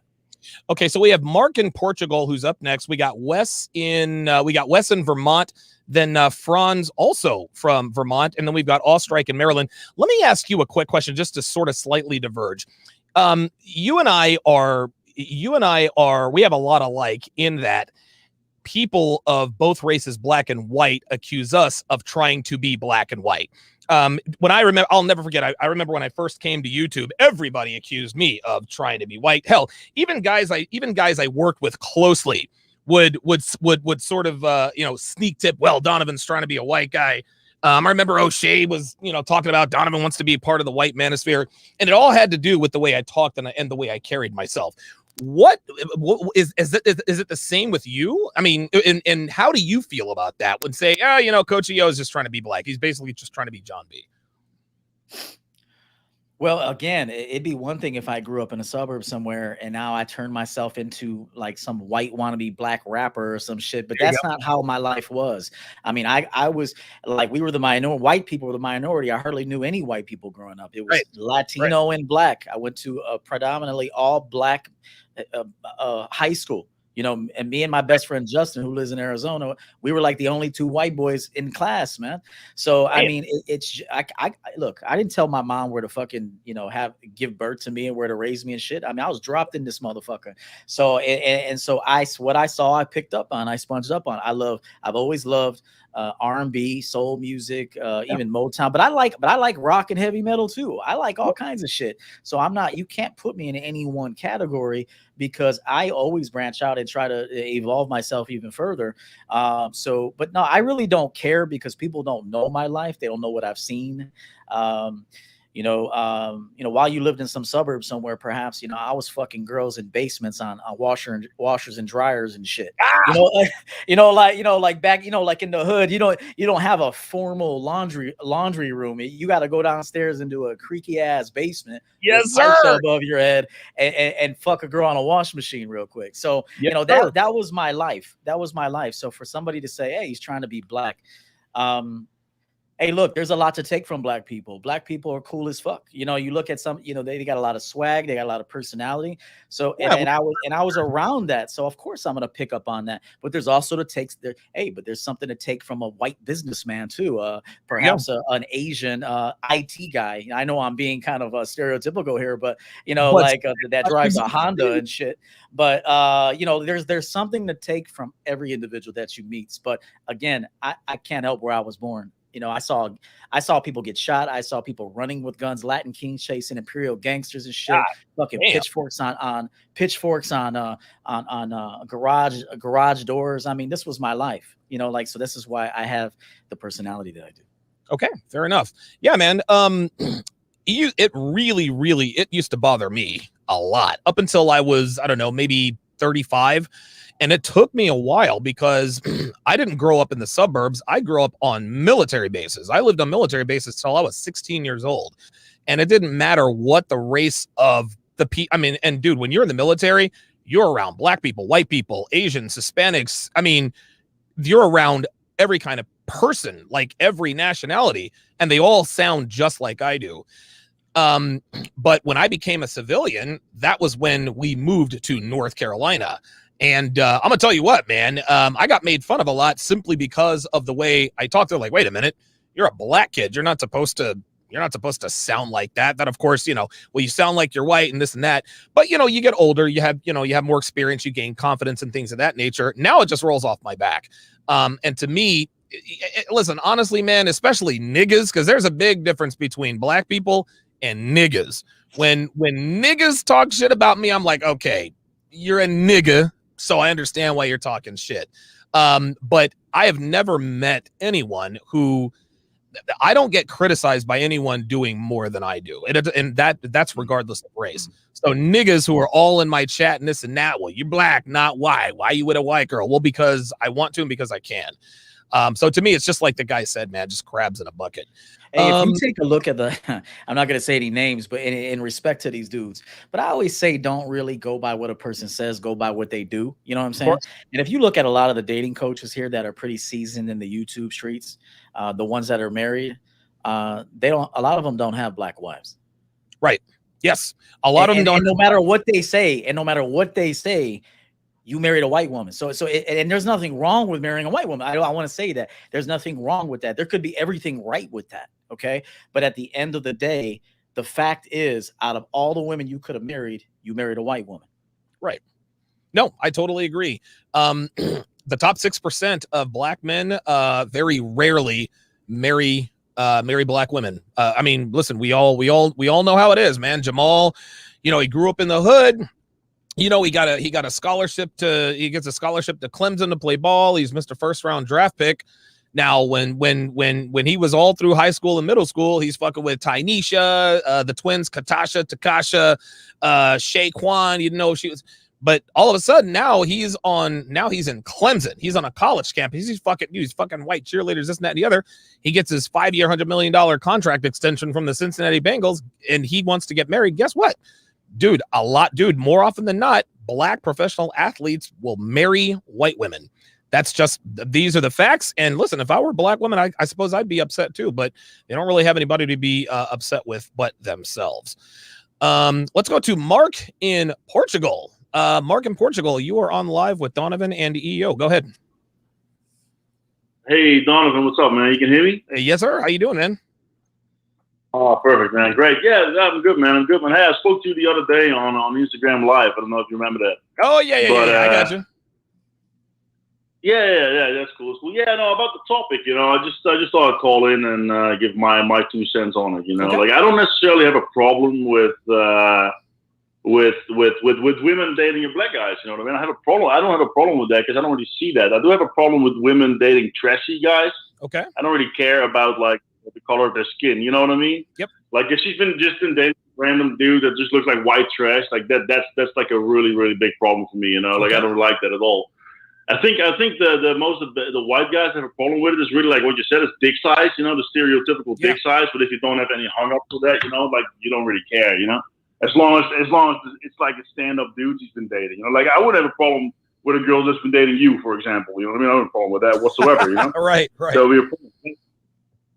Okay, so we have Mark in Portugal who's up next. We got Wes in Vermont, then Franz also from Vermont, and then we've got Ostrike in Maryland. Let me ask you a quick question just to sort of slightly diverge. You and I are, we have a lot alike in that people of both races, black and white, accuse us of trying to be black and white. When I remember, I'll never forget. I remember when I first came to YouTube, everybody accused me of trying to be white. Hell, even guys I worked with closely would sort of sneak tip. Well, Donovan's trying to be a white guy. I remember O'Shea was, talking about Donovan wants to be part of the white manosphere, and it all had to do with the way I talked and the way I carried myself. What is it the same with you? I mean, and how do you feel about that when say, Coach EO is just trying to be black. He's basically just trying to be John B. Well, again, it'd be one thing if I grew up in a suburb somewhere and now I turn myself into like some white wannabe black rapper or some shit, but that's not how my life was. I mean, I was like, we were the minority, white people were the minority. I hardly knew any white people growing up. It was Latino and black. I went to a predominantly all black high school. And me and my best friend Justin, who lives in Arizona, we were like the only two white boys in class, man. So I mean, I look, I didn't tell my mom where to fucking give birth to me and where to raise me and shit. I mean, I was dropped in this motherfucker. So and so what I saw, I picked up on, I sponged up on. I've always loved R&B, soul music, even Motown. But I like rock and heavy metal too. I like all kinds of shit. So you can't put me in any one category, because I always branch out and try to evolve myself even further. But no, I really don't care, because people don't know my life. They don't know what I've seen. While you lived in some suburb somewhere, perhaps, I was fucking girls in basements on washers and dryers and shit. Like back, like in the hood, you don't have a formal laundry room. You got to go downstairs into a creaky ass basement. Yes, sir. Above your head and fuck a girl on a wash machine real quick. So, that was my life. That was my life. So for somebody to say, hey, he's trying to be black, hey, look, there's a lot to take from black people. Black people are cool as fuck. You look at some, they got a lot of swag, they got a lot of personality. So, and I was around that. So of course I'm going to pick up on that. But there's also but there's something to take from a white businessman too. Perhaps an Asian IT guy. I know I'm being kind of stereotypical here, but that drives a Honda and shit. But there's something to take from every individual that you meet. But again, I can't help where I was born. I saw people get shot. I saw people running with guns, Latin Kings chasing imperial gangsters and shit. Fucking pitchforks on garage doors. I mean, this was my life. So this is why I have the personality that I do. Okay, fair enough. Yeah, man. It really used to bother me a lot up until I was, I don't know, maybe 35. And it took me a while, because I didn't grow up in the suburbs. I grew up on military bases. I lived on military bases till I was 16 years old. And it didn't matter what the race of and dude, when you're in the military, you're around black people, white people, Asians, Hispanics. I mean, you're around every kind of person, like every nationality, and they all sound just like I do. But when I became a civilian, that was when we moved to North Carolina. And I'm gonna tell you what, man, I got made fun of a lot simply because of the way I talked. They're like, wait a minute, you're a black kid. You're not supposed to sound like that. That, of course, you sound like you're white and this and that. But, you get older, you have more experience, you gain confidence and things of that nature. Now it just rolls off my back. And to me, listen, honestly, man, especially niggas, because there's a big difference between black people and niggas. When niggas talk shit about me, I'm like, okay, you're a nigga, so I understand why you're talking shit. But I have never met anyone who, I don't get criticized by anyone doing more than I do. And that's regardless of race. So niggas who are all in my chat and this and that, well, you're black, not white. Why are you with a white girl? Well, because I want to and because I can. So to me, it's just like the guy said, man, just crabs in a bucket. Hey, if you take a look at I'm not going to say any names, but in respect to these dudes, but I always say, don't really go by what a person says, go by what they do. You know what I'm saying? And if you look at a lot of the dating coaches here that are pretty seasoned in the YouTube streets, the ones that are married, a lot of them don't have black wives. Right. Yes. A lot of them don't. No matter what they say, you married a white woman. And there's nothing wrong with marrying a white woman. I want to say that there's nothing wrong with that. There could be everything right with that. Okay. But at the end of the day, the fact is, out of all the women you could have married, you married a white woman. Right. No, I totally agree. The top 6% of black men very rarely marry black women. I mean, listen, we all know how it is, man. Jamal, he grew up in the hood. He gets a scholarship to Clemson to play ball. He's Mr. First round draft pick. Now, when he was all through high school and middle school, he's fucking with Tynesha, the twins, Takasha, Shaquan. You didn't know she was, but all of a sudden now he's in Clemson. He's on a college campus. He's fucking white cheerleaders, this and that and the other. He gets his 5-year, $100 million contract extension from the Cincinnati Bengals, and he wants to get married. Guess what? Dude, more often than not, black professional athletes will marry white women. These are the facts. And listen, if I were a black woman, I suppose I'd be upset too, but they don't really have anybody to be upset with but themselves. Let's go to Mark in Portugal. Mark in Portugal, you are on live with Donovan and EO. Go ahead. Hey, Donovan, what's up, man? You can hear me? Yes, sir. How you doing, man? Oh, perfect, man. Great. Yeah, I'm good, man. Hey, I spoke to you the other day on Instagram Live. I don't know if you remember that. Oh, yeah, I got you. Yeah, that's cool. It's cool. Yeah, no, about the topic, I just thought I'd call in and give my 2 cents on it. Okay. Like I don't necessarily have a problem with women dating black guys. You know what I mean? I don't have a problem with that because I don't really see that. I do have a problem with women dating trashy guys. Okay. I don't really care about like the color of their skin. You know what I mean? Yep. Like if she's been dating a random dude that just looks like white trash, like that's like a really, really big problem for me. Like I don't like that at all. I think the most of the white guys have a problem with it is really like what you said is dick size, the stereotypical dick size. But if you don't have any hung up to that, like you don't really care, As long as it's like a stand-up dude she's been dating, like I wouldn't have a problem with a girl that's been dating you, for example. You know what I mean? I don't have a problem with that whatsoever. Right. So we.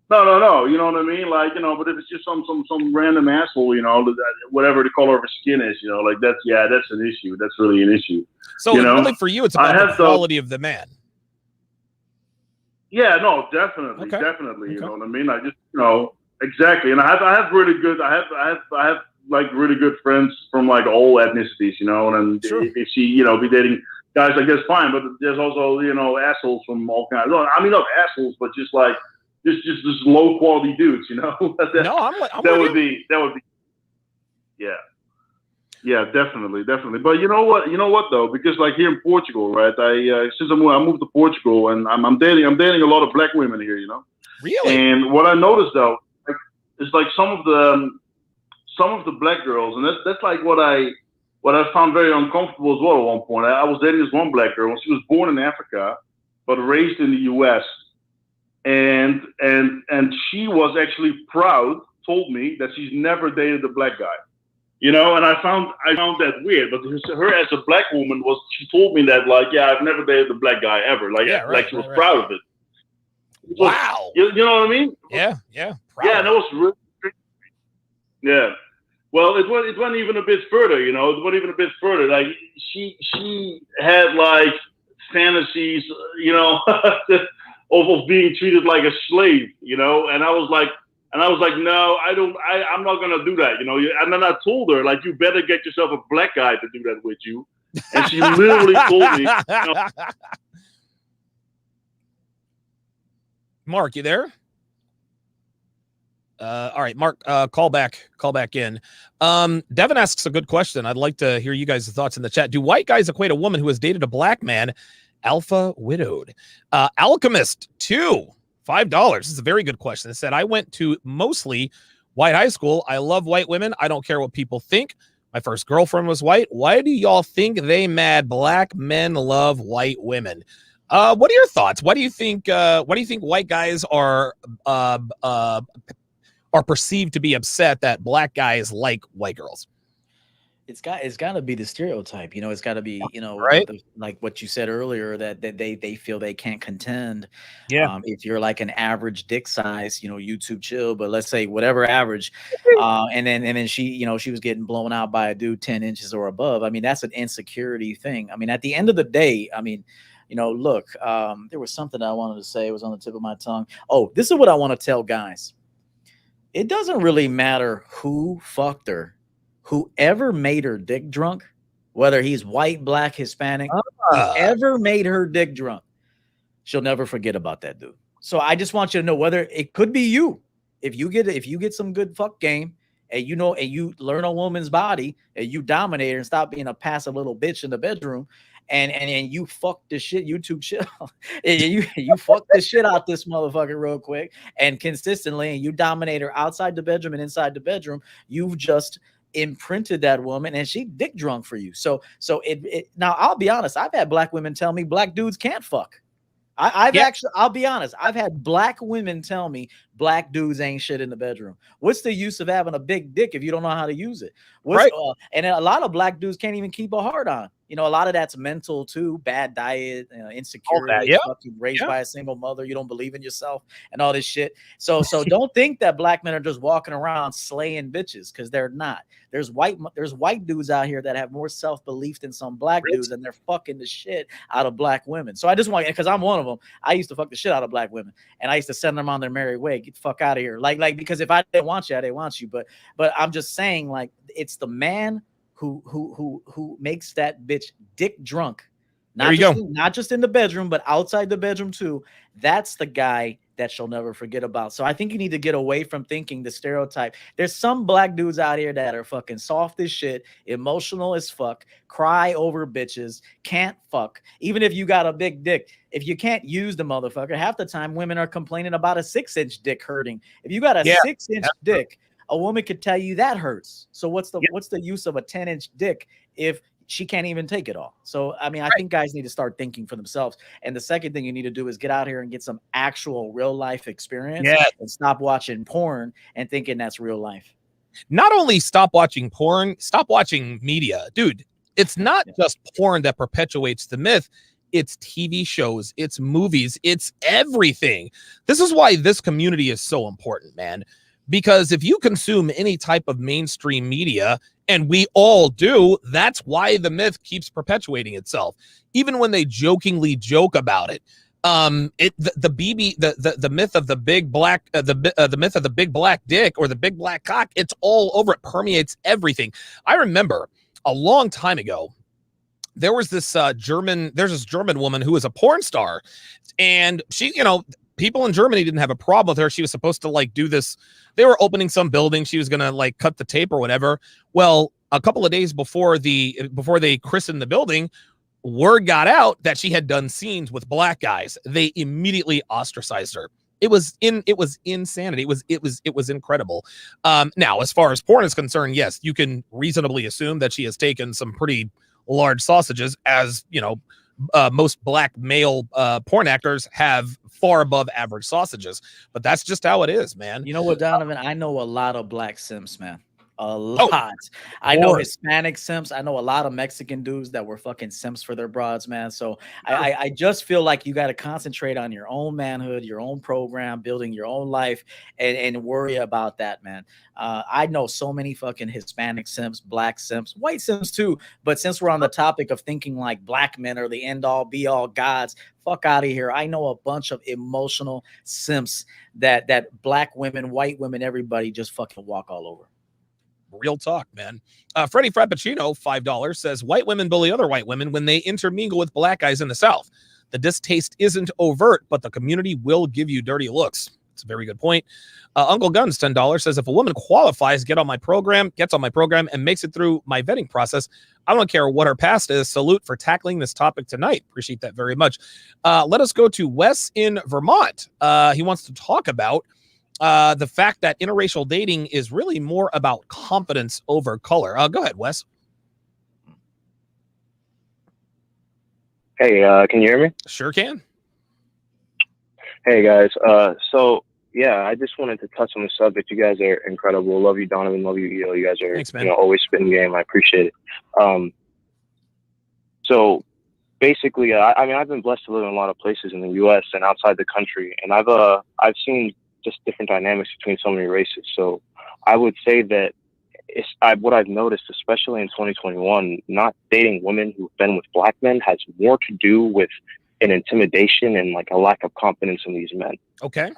No, you know what I mean? Like, but if it's just some random asshole, whatever the color of his skin is, like that's an issue. That's really an issue. So really for you, it's about the quality of the man. Yeah, no, definitely. Okay. You know what I mean? I just, exactly. And I have really good, I have like really good friends from like all ethnicities, and Sure. if she, be dating guys like that's fine, but there's also, assholes from all kinds. I mean, not assholes, but just like, just low quality dudes, No, that would be, yeah, definitely. But you know what though, because like here in Portugal, right? Since I moved to Portugal, and I'm dating a lot of black women here, Really? And what I noticed though, is like some of the black girls, and that's like what I found very uncomfortable as well at one point. I was dating this one black girl, and she was born in Africa, but raised in the U.S. And she was actually told me that she's never dated a black guy, and I found that weird. But her as a black woman she told me that like, yeah, I've never dated a black guy ever. Like, like she was proud of it. Wow. You know what I mean? Yeah. Proud. Yeah, and it was really, yeah. Well, it went even a bit further, It went even a bit further. Like she had like fantasies, of being treated like a slave, and I was like, no, I'm not gonna do that, And then I told her, like, you better get yourself a black guy to do that with you. And she literally told me, Mark, you there? All right, Mark, call back in. Devin asks a good question. I'd like to hear you guys' thoughts in the chat. Do white guys equate a woman who has dated a black man alpha widowed? Alchemist 2, $5. This is a very good question. It said, I went to mostly white high school. I love white women. I don't care what people think. My first girlfriend was white. Why do y'all think they mad black men love white women? What are your thoughts? Why do you think white guys are perceived to be upset that black guys like white girls? It's got to be the stereotype, it's got to be, right? Like what you said earlier, that they feel they can't contend. Yeah. If you're like an average dick size, YouTube chill, but let's say whatever average, and then she, she was getting blown out by a dude 10 inches or above. I mean, that's an insecurity thing. I mean, at the end of the day, I mean, look, there was something I wanted to say. It was on the tip of my tongue. Oh, this is what I want to tell guys. It doesn't really matter who fucked her. Whoever made her dick drunk, whether he's white, black, Hispanic, whoever made her dick drunk, she'll never forget about that dude. So I just want you to know, whether it could be you, if you get some good fuck game, and and you learn a woman's body, and you dominate her and stop being a passive little bitch in the bedroom, and you fuck the shit, YouTube shit, and you fuck the shit out this motherfucker real quick and consistently, and you dominate her outside the bedroom and inside the bedroom, you've just imprinted that woman, and she dick drunk for you. So it now, I'll be honest, I've had black women tell me black dudes can't fuck. I'll be honest, I've had black women tell me black dudes ain't shit in the bedroom. What's the use of having a big dick if you don't know how to use it? Right. And a lot of black dudes can't even keep a hard on. A lot of that's mental too, bad diet, insecurity, raised by a single mother, you don't believe in yourself and all this shit. So don't think that black men are just walking around slaying bitches, because they're not. There's white dudes out here that have more self-belief than some black dudes, and they're fucking the shit out of black women. So I just want, because I'm one of them, I used to fuck the shit out of black women, and I used to send them on their merry way. Get the fuck out of here. Like, because if I didn't want you, I didn't want you. But I'm just saying, like, it's the man who makes that bitch dick drunk, There you go. Not just in the bedroom, but outside the bedroom too. That's the guy that she'll never forget about. So I think you need to get away from thinking the stereotype. There's some black dudes out here that are fucking soft as shit, emotional as fuck, cry over bitches, can't fuck. Even if you got a big dick, if you can't use the motherfucker, half the time women are complaining about a 6-inch dick hurting. If you got a 6-inch dick, a woman could tell you that hurts. So what's the use of a 10-inch dick if she can't even take it all? So, I mean, I think guys need to start thinking for themselves. And the second thing you need to do is get out here and get some actual real life experience and stop watching porn and thinking that's real life. Not only stop watching porn, stop watching media. Dude, it's not just porn that perpetuates the myth. It's TV shows, it's movies, it's everything. This is why this community is so important, man. Because if you consume any type of mainstream media, and we all do, that's why the myth keeps perpetuating itself. Even when they jokingly joke about it, the myth of the big black, the myth of the big black dick or the big black cock, it's all over. It permeates everything. I remember a long time ago, there was this German woman who was a porn star, and she, people in Germany didn't have a problem with her. She was supposed to like do this. They were opening some building. She was going to like cut the tape or whatever. Well, a couple of days before they christened the building, word got out that she had done scenes with black guys. They immediately ostracized her. It was insanity. It was incredible. Now, as far as porn is concerned, yes, you can reasonably assume that she has taken some pretty large sausages, as most black male porn actors have far above average sausages, but that's just how it is, man. You know what, Donovan? I know a lot of black simps, man. A lot. I know Hispanic simps. I know a lot of Mexican dudes that were fucking simps for their broads, man. So I just feel like you got to concentrate on your own manhood, your own program, building your own life, and worry about that, man. I know so many fucking Hispanic simps, black simps, white simps too. But since we're on the topic of thinking like black men are the end all be all gods, fuck out of here. I know a bunch of emotional simps that black women, white women, everybody just fucking walk all over. Real talk, man. Freddie Frappuccino, $5, says, white women bully other white women when they intermingle with black guys in the South. The distaste isn't overt, but the community will give you dirty looks. It's a very good point. Uncle Guns, $10, says, if a woman qualifies, gets on my program, and makes it through my vetting process, I don't care what her past is. Salute for tackling this topic tonight. Appreciate that very much. Let us go to Wes in Vermont. He wants to talk about the fact that interracial dating is really more about confidence over color. Go ahead, Wes. Hey, can you hear me? Sure can. Hey, guys. So, yeah, I just wanted to touch on the subject. You guys are incredible. Love you, Donovan. Love you, EO. You guys are Thanks, man. Always spitting game. I appreciate it. So, basically, I mean, I've been blessed to live in a lot of places in the U.S. and outside the country, and I've seen just different dynamics between so many races. So I would say that what I've noticed, especially in 2021, not dating women who've been with black men has more to do with an intimidation and like a lack of confidence in these men. Okay.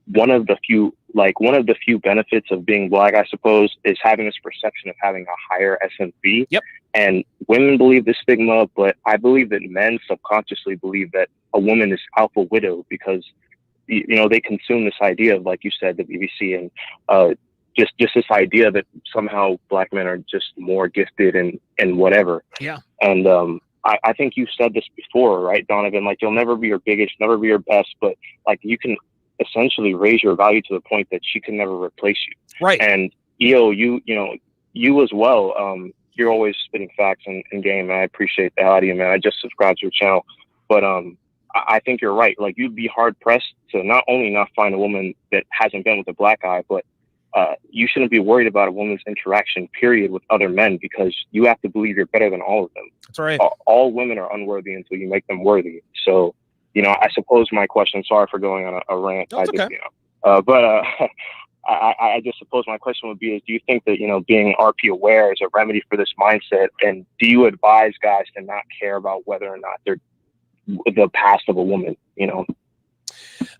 One of the few benefits of being black, I suppose, is having this perception of having a higher SMV. Yep. And women believe the stigma, but I believe that men subconsciously believe that a woman is alpha widow because they consume this idea of, like you said, the BBC and just this idea that somehow black men are just more gifted and whatever. Yeah. And I think you said this before, right, Donovan? Like, you'll never be your biggest, never be your best, but like you can essentially raise your value to the point that she can never replace you. Right. And EO, you as well. You're always spitting facts and game, and I appreciate the audio, man. I just subscribed to your channel, but I think you're right. Like, you'd be hard pressed to not only not find a woman that hasn't been with a black guy, but you shouldn't be worried about a woman's interaction, period, with other men, because you have to believe you're better than all of them. That's right. All women are unworthy until you make them worthy. So, I suppose my question, sorry for going on a rant. That's okay. I just suppose my question would be, is do you think that, being RP aware is a remedy for this mindset? And do you advise guys to not care about whether or not they're the past of a woman,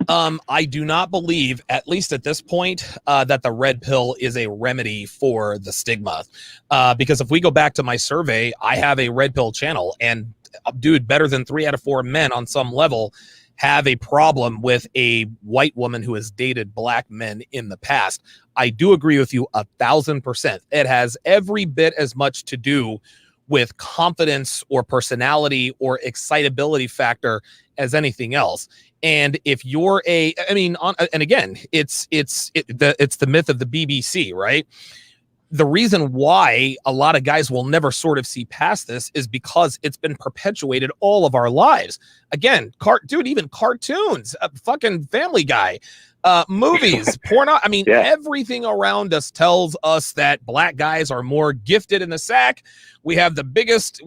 I do not believe, at least at this point, that the red pill is a remedy for the stigma. Because if we go back to my survey, I have a red pill channel, and dude, better than 3 out of 4 men on some level have a problem with a white woman who has dated black men in the past. I do agree with you 1,000%. It has every bit as much to do with confidence or personality or excitability factor as anything else. And if you're and again, it's the myth of the BBC, right? The reason why a lot of guys will never sort of see past this is because it's been perpetuated all of our lives. Again, even cartoons, fucking Family Guy, movies, porno. I mean, everything around us tells us that black guys are more gifted in the sack. We have the biggest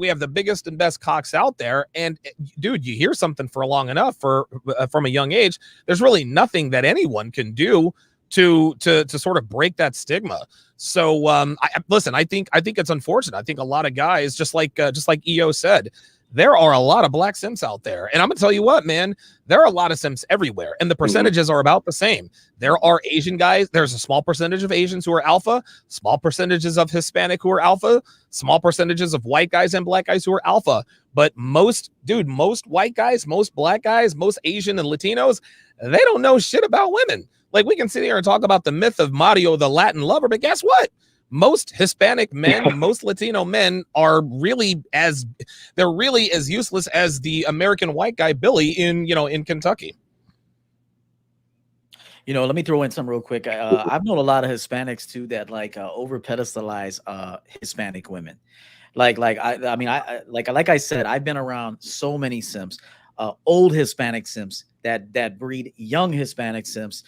and best cocks out there. And dude, you hear something for long enough from a young age, there's really nothing that anyone can do to sort of break that stigma. So listen, I think it's unfortunate. I think a lot of guys, just like EO said, there are a lot of black simps out there. And I'm gonna tell you what, man, there are a lot of simps everywhere, and the percentages are about the same. There are Asian guys, there's a small percentage of Asians who are alpha, small percentages of Hispanic who are alpha, small percentages of white guys and black guys who are alpha. But most white guys, most black guys, most Asian and Latinos, they don't know shit about women. Like, we can sit here and talk about the myth of Mario, the Latin lover, but guess what? Most Hispanic men, most Latino men are really as useless as the American white guy Billy in Kentucky. Let me throw in some real quick. I've known a lot of Hispanics too that over pedestalize Hispanic women. Like I said, I've been around so many simps, old Hispanic simps that breed young Hispanic simps,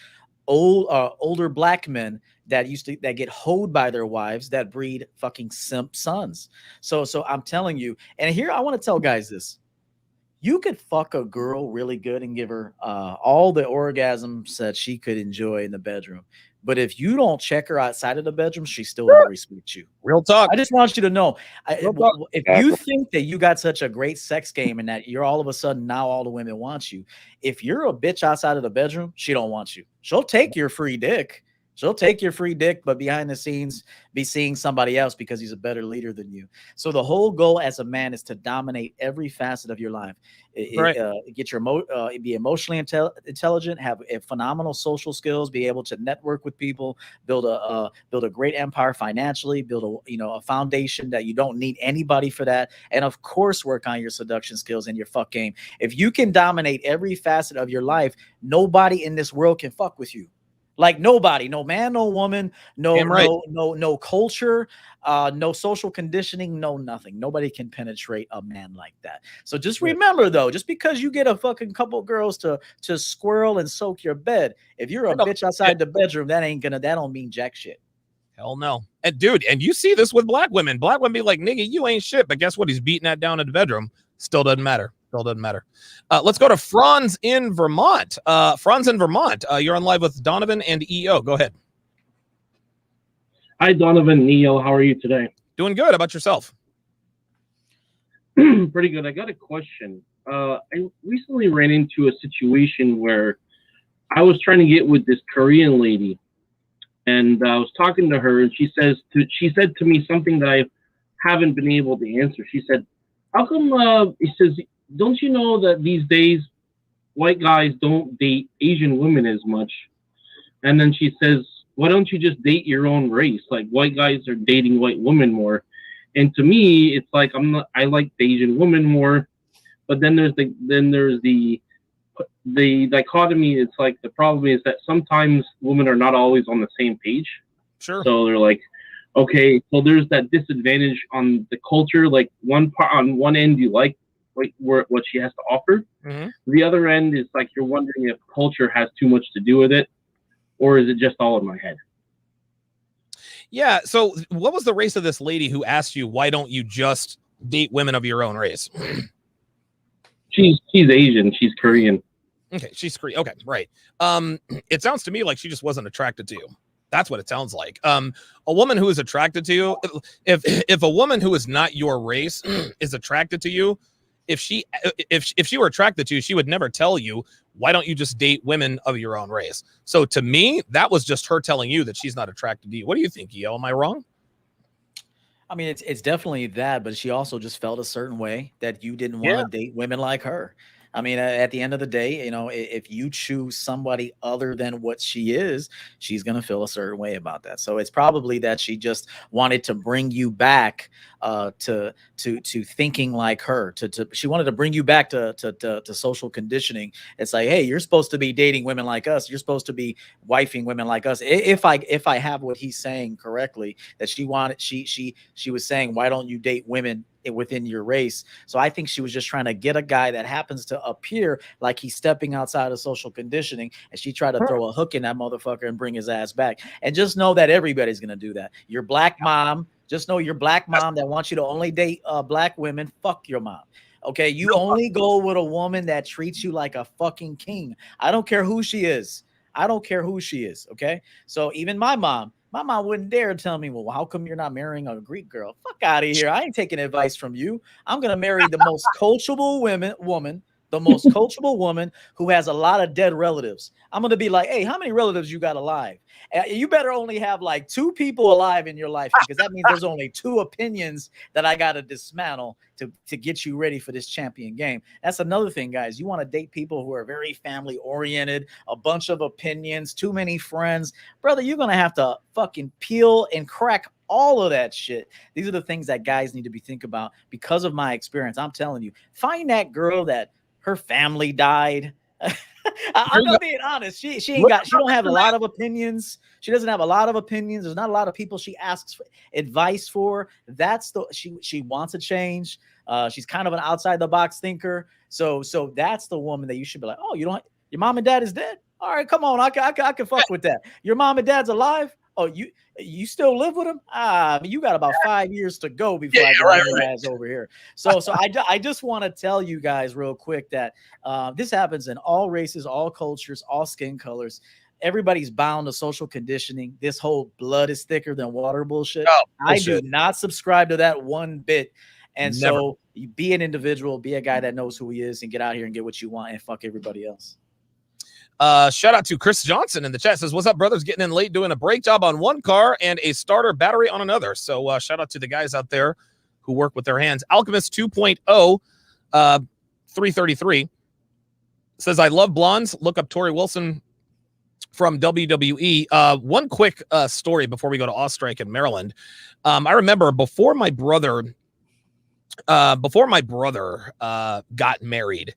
older black men that get hoed by their wives that breed fucking simp sons. So I'm telling you, and here I want to tell guys this: you could fuck a girl really good and give her all the orgasms that she could enjoy in the bedroom, but if you don't check her outside of the bedroom, she still don't respect you. Real talk. I just want you to know, if you think that you got such a great sex game and that you're all of a sudden now all the women want you, if you're a bitch outside of the bedroom, she don't want you. She'll take your free dick. But behind the scenes, be seeing somebody else because he's a better leader than you. So the whole goal as a man is to dominate every facet of your life. Be emotionally intelligent, have phenomenal social skills, be able to network with people, build a great empire financially, build a foundation that you don't need anybody for that, and of course work on your seduction skills and your fuck game. If you can dominate every facet of your life, nobody in this world can fuck with you. Like nobody, no man, no woman, no culture, no social conditioning, no nothing. Nobody can penetrate a man like that. So just remember though, just because you get a fucking couple girls to squirrel and soak your bed, if you're a bitch outside the bedroom, that don't mean jack shit. Hell no. And dude, and you see this with black women. Black women be like, nigga, you ain't shit. But guess what? He's beating that down in the bedroom. Still doesn't matter. Let's go to Franz in Vermont. You're on live with Donovan and EO. Go ahead. Hi, Donovan and EO. How are you today? Doing good. How about yourself? Pretty good. I got a question. I recently ran into a situation where I was trying to get with this Korean lady, and I was talking to her, and she said to me something that I haven't been able to answer. She said, how come, he says, don't you know that these days white guys don't date Asian women as much? And then she says, why don't you just date your own race? Like, white guys are dating white women more. And to me, it's like, I like the Asian woman more. But then there's the dichotomy. It's like, the problem is that sometimes women are not always on the same page. Sure. So they're like, okay, so there's that disadvantage on the culture. Like, on one end, you like what she has to offer. Mm-hmm. The other end is like, you're wondering if culture has too much to do with it, or is it just all in my head? Yeah. So what was the race of this lady who asked you, why don't you just date women of your own race? She's Asian. She's Korean. Okay. She's Korean. Okay. Right. It sounds to me like she just wasn't attracted to you. That's what it sounds like. A woman who is attracted to you, if a woman who is not your race is attracted to you, if she were attracted to you, she would never tell you, why don't you just date women of your own race? So to me, that was just her telling you that she's not attracted to you. What do you think, Yo? Am I wrong? I mean, it's definitely that, but she also just felt a certain way that you didn't want Yeah. to date women like her. I mean, at the end of the day, you know, if you choose somebody other than what she is, she's gonna feel a certain way about that. So it's probably that she just wanted to bring you back to thinking like her. She wanted to bring you back to social conditioning. It's like, hey, you're supposed to be dating women like us. You're supposed to be wifing women like us. If I have what he's saying correctly, that she wanted, she was saying, why don't you date women within your race? So I think she was just trying to get a guy that happens to appear like he's stepping outside of social conditioning, and she tried to throw a hook in that motherfucker and bring his ass back. And just know that everybody's gonna do that. Your black mom, just know your black mom that wants you to only date black women. Fuck your mom. Okay, you only go with a woman that treats you like a fucking king. I don't care who she is. I don't care who she is. Okay, so even my mom wouldn't dare tell me, well, how come you're not marrying a Greek girl? Fuck out of here. I ain't taking advice from you. I'm going to marry the most coachable woman, the most coachable woman who has a lot of dead relatives. I'm going to be like, hey, how many relatives you got alive? You better only have like 2 people alive in your life, because that means there's only 2 opinions that I got to dismantle to get you ready for this champion game. That's another thing, guys. You want to date people who are very family oriented, a bunch of opinions, too many friends. Brother, you're going to have to fucking peel and crack all of that shit. These are the things that guys need to be thinking about. Because of my experience, I'm telling you, find that girl that her family died. I'm not being honest. She don't have a lot of opinions. She doesn't have a lot of opinions. There's not a lot of people she asks for advice for. That's she wants a change. She's kind of an outside the box thinker. So that's the woman that you should be like, oh, your mom and dad is dead. All right, come on. I can fuck with that. Your mom and dad's alive. Oh, you still live with them? You got about 5 years to go before I get your ass over here. So I just want to tell you guys real quick that this happens in all races, all cultures, all skin colors. Everybody's bound to social conditioning. This whole blood is thicker than water bullshit. Oh, I do not subscribe to that one bit. And Never. so you be an individual, be a guy that knows who he is, and get out here and get what you want and fuck everybody else. Shout out to Chris Johnson in the chat. Says, what's up, brothers? Getting in late, doing a brake job on one car and a starter battery on another. So shout out to the guys out there who work with their hands. Alchemist 2.0 333 says, I love blondes. Look up Tori Wilson from WWE. One quick story before we go to Ostrike in Maryland. I remember before my brother got married,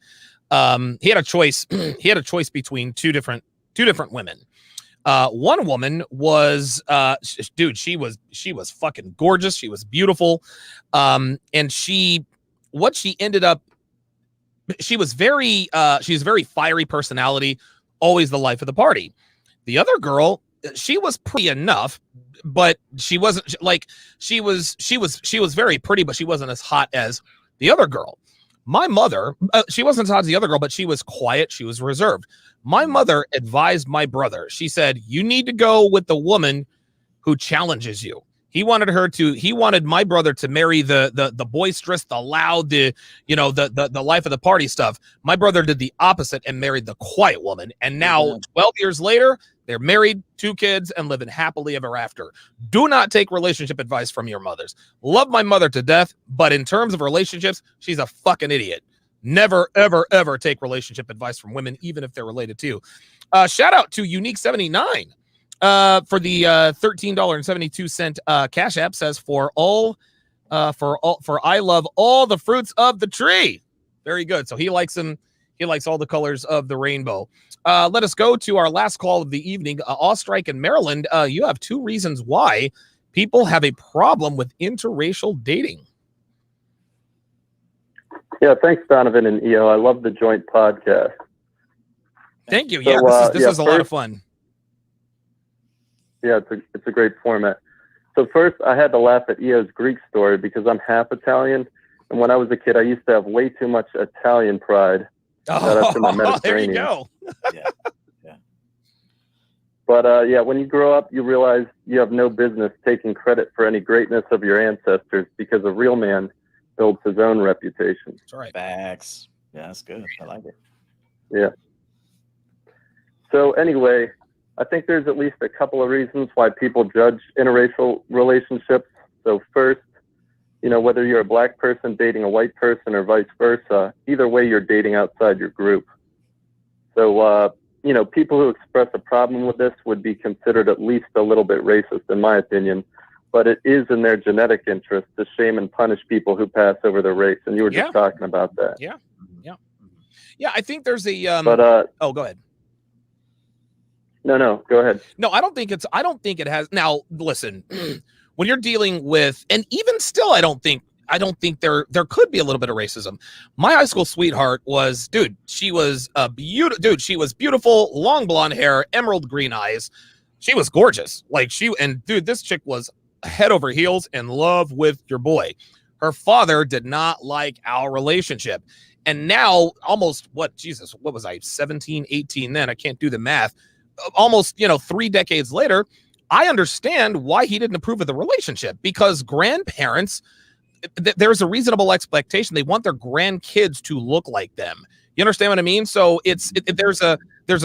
he had a choice. He had a choice between two different women. One woman was, dude, she was fucking gorgeous. She was beautiful. And she was very fiery personality, always the life of the party. The other girl, she was pretty enough, but she wasn't like, she was very pretty, but she wasn't as hot as the other girl. My mother, she wasn't as hot as the other girl, but she was quiet. She was reserved. My mother advised my brother. She said, you need to go with the woman who challenges you. He wanted my brother to marry the boisterous, the loud, the life of the party stuff. My brother did the opposite and married the quiet woman. And now 12 years later, they're married, 2 kids, and living happily ever after. Do not take relationship advice from your mothers. Love my mother to death, but in terms of relationships, she's a fucking idiot. Never, ever, ever take relationship advice from women, even if they're related to you. Shout out to Unique79 for the $13.72 Cash App. Says for I love all the fruits of the tree. Very good. So he likes them. He likes all the colors of the rainbow. Let us go to our last call of the evening. Ostrike in Maryland. You have 2 reasons why people have a problem with interracial dating. Yeah, thanks, Donovan and EO. I love the joint podcast. Thank you. Yeah, this is a lot of fun. Yeah, it's a great format. So first, I had to laugh at EO's Greek story because I'm half Italian, and when I was a kid, I used to have way too much Italian pride. There you go. Yeah. But when you grow up, you realize you have no business taking credit for any greatness of your ancestors, because a real man builds his own reputation. That's right. Facts. Yeah, that's good. I like it. Yeah. So anyway, I think there's at least a couple of reasons why people judge interracial relationships. So first, whether you're a black person dating a white person or vice versa, either way, you're dating outside your group. So, people who express a problem with this would be considered at least a little bit racist, in my opinion. But it is in their genetic interest to shame and punish people who pass over their race. And you were just talking about that. Yeah. Yeah, I think there's a oh, go ahead. No, go ahead. No, I don't think it has. Now, listen, when you're dealing with, and even still, I don't think there could be a little bit of racism. My high school sweetheart was, she was she was beautiful, long blonde hair, emerald green eyes. She was gorgeous. This chick was head over heels in love with your boy. Her father did not like our relationship. And now almost what was I, 17, 18 then? I can't do the math. Almost, 3 decades later, I understand why he didn't approve of the relationship, because grandparents, there's a reasonable expectation. They want their grandkids to look like them. You understand what I mean? So there's a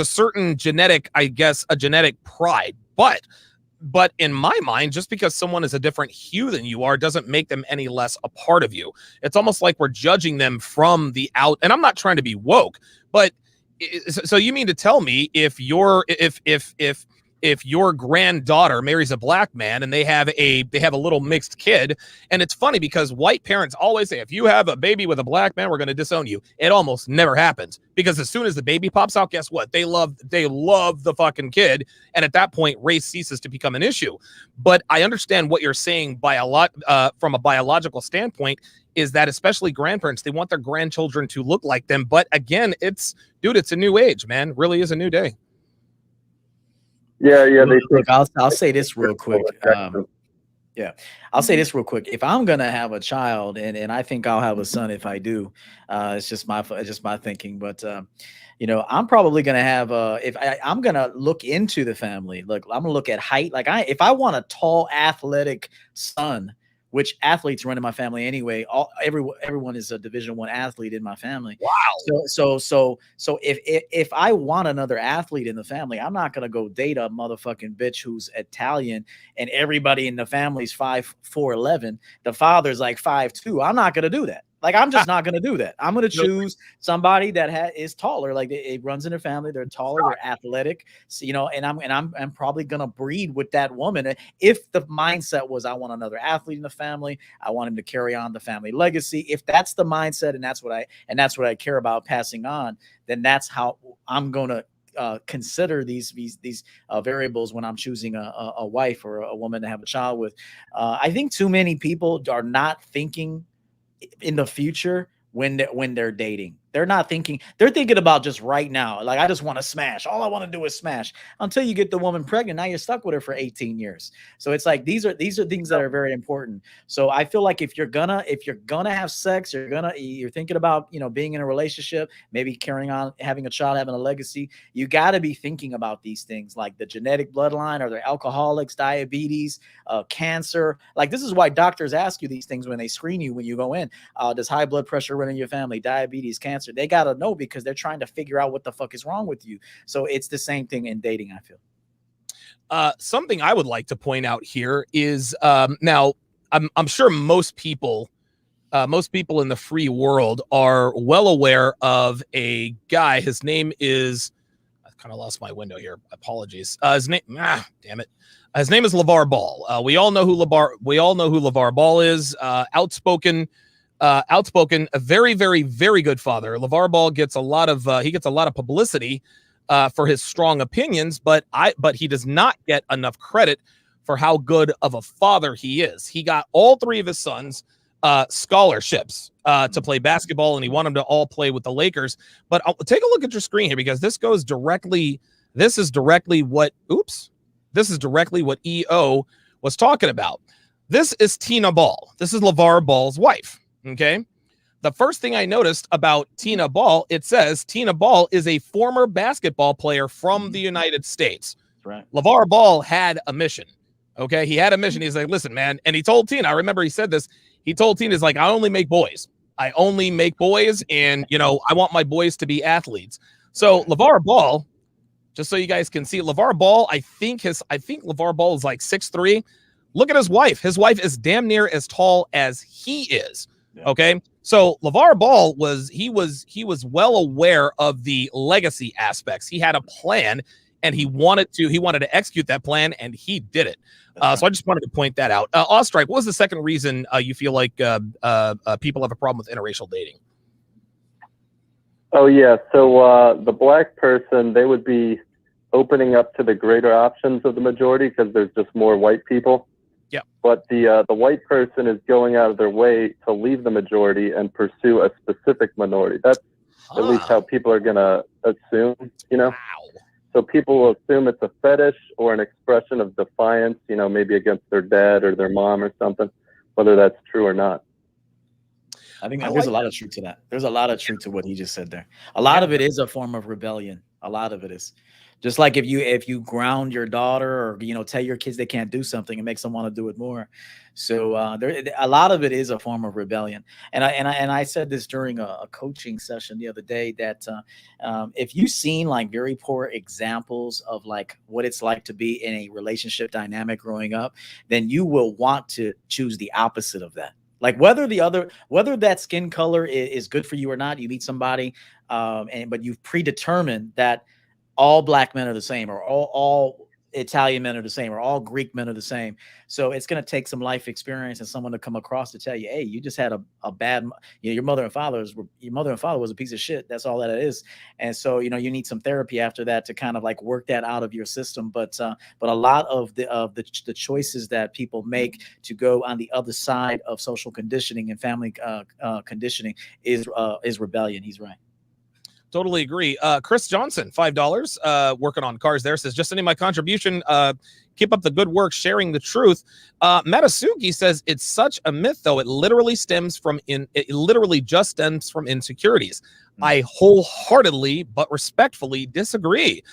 certain genetic, I guess, a genetic pride, but in my mind, just because someone is a different hue than you are doesn't make them any less a part of you. It's almost like we're judging them from the out. And I'm not trying to be woke, but so you mean to tell me if your granddaughter marries a black man and they have a little mixed kid, and it's funny because white parents always say, if you have a baby with a black man, we're going to disown you. It almost never happens, because as soon as the baby pops out, guess what? They love the fucking kid. And at that point, race ceases to become an issue. But I understand what you're saying from a biological standpoint, is that especially grandparents, they want their grandchildren to look like them. But again, it's a new age, man. It really is a new day. Yeah. I'll say this real quick. I'll say this real quick. If I'm gonna have a child, and I think I'll have a son if I do, it's just my thinking. But I'm probably gonna have I'm gonna look into the family. Look, I'm gonna look at height. If I want a tall, athletic son, which athletes run in my family anyway. Everyone is a Division I athlete in my family. Wow. So if I want another athlete in the family, I'm not gonna go date a motherfucking bitch who's Italian and everybody in the family's 5'4", the father's like 5'2". I'm not gonna do that. I'm just not going to do that. I'm going to choose somebody that is taller. It runs in their family. They're taller. They're athletic. So, and I'm probably going to breed with that woman. If the mindset was, I want another athlete in the family, I want him to carry on the family legacy. If that's the mindset, and that's what I care about passing on, then that's how I'm going to consider these variables when I'm choosing a wife or a woman to have a child with. I think too many people are not thinking in the future when they're dating. They're not thinking, they're thinking about just right now. I just want to smash. All I want to do is smash until you get the woman pregnant. Now you're stuck with her for 18 years. So it's these are things that are very important. So I feel like if you're gonna have sex, you're thinking about, being in a relationship, maybe carrying on, having a child, having a legacy, you got to be thinking about these things, like the genetic bloodline, or the alcoholics, diabetes, cancer. This is why doctors ask you these things when they screen you, when you go in. Does high blood pressure run in your family? Diabetes, cancer? They got to know, because they're trying to figure out what the fuck is wrong with you. So it's the same thing in dating, I feel. Something I would like to point out here is now I'm sure most people in the free world are well aware of a guy. His name is, I kind of lost my window here. Apologies. His name, damn it. His name is LeVar Ball. We all know who LeVar Ball is. Outspoken, a very, very, very good father. LeVar Ball gets a lot of publicity for his strong opinions, but he does not get enough credit for how good of a father he is. He got all 3 of his sons scholarships to play basketball, and he wanted them to all play with the Lakers. But I'll take a look at your screen here, because this is directly what EO was talking about. This is Tina Ball. This is LeVar Ball's wife. Okay. The first thing I noticed about Tina Ball, it says Tina Ball is a former basketball player from the United States. Right. LeVar Ball had a mission. Okay. He had a mission. He's like, listen, man. And he told Tina, I remember he said this, He told Tina, like, I only make boys. I only make boys, and I want my boys to be athletes. So LeVar Ball, just so you guys can see, LeVar Ball, I think LeVar Ball is like 6'3". Look at his wife. His wife is damn near as tall as he is. Yeah. Okay. So LeVar Ball was well aware of the legacy aspects. He had a plan, and he wanted to execute that plan, and he did it. So I just wanted to point that out. Ostrike, what was the second reason you feel like people have a problem with interracial dating? Oh, yeah. So the black person, they would be opening up to the greater options of the majority because there's just more white people. Yeah. But the white person is going out of their way to leave the majority and pursue a specific minority. That's at least how people are going to assume, Wow. So people will assume it's a fetish or an expression of defiance, maybe against their dad or their mom or something, whether that's true or not. I think there's a lot of truth to that. There's a lot of truth to what he just said there. A lot of it is a form of rebellion. A lot of it is. Just like if you ground your daughter or tell your kids they can't do something, it makes them want to do it more. So a lot of it is a form of rebellion. And I said this during a coaching session the other day that if you've seen like very poor examples of like what it's like to be in a relationship dynamic growing up, then you will want to choose the opposite of that. Like whether that skin color is good for you or not, you meet somebody, but you've predetermined that all black men are the same, or all Italian men are the same, or all Greek men are the same. So it's going to take some life experience and someone to come across to tell you, hey, you just had a bad, your mother and father was a piece of shit. That's all that it is. And so, you need some therapy after that to kind of like work that out of your system. But a lot of the choices that people make to go on the other side of social conditioning and family conditioning is rebellion. He's right. Totally agree. Chris Johnson, $5, working on cars there, says, just sending my contribution. Keep up the good work, sharing the truth. Matasuki says, it's such a myth, though. It literally just stems from insecurities. I wholeheartedly but respectfully disagree.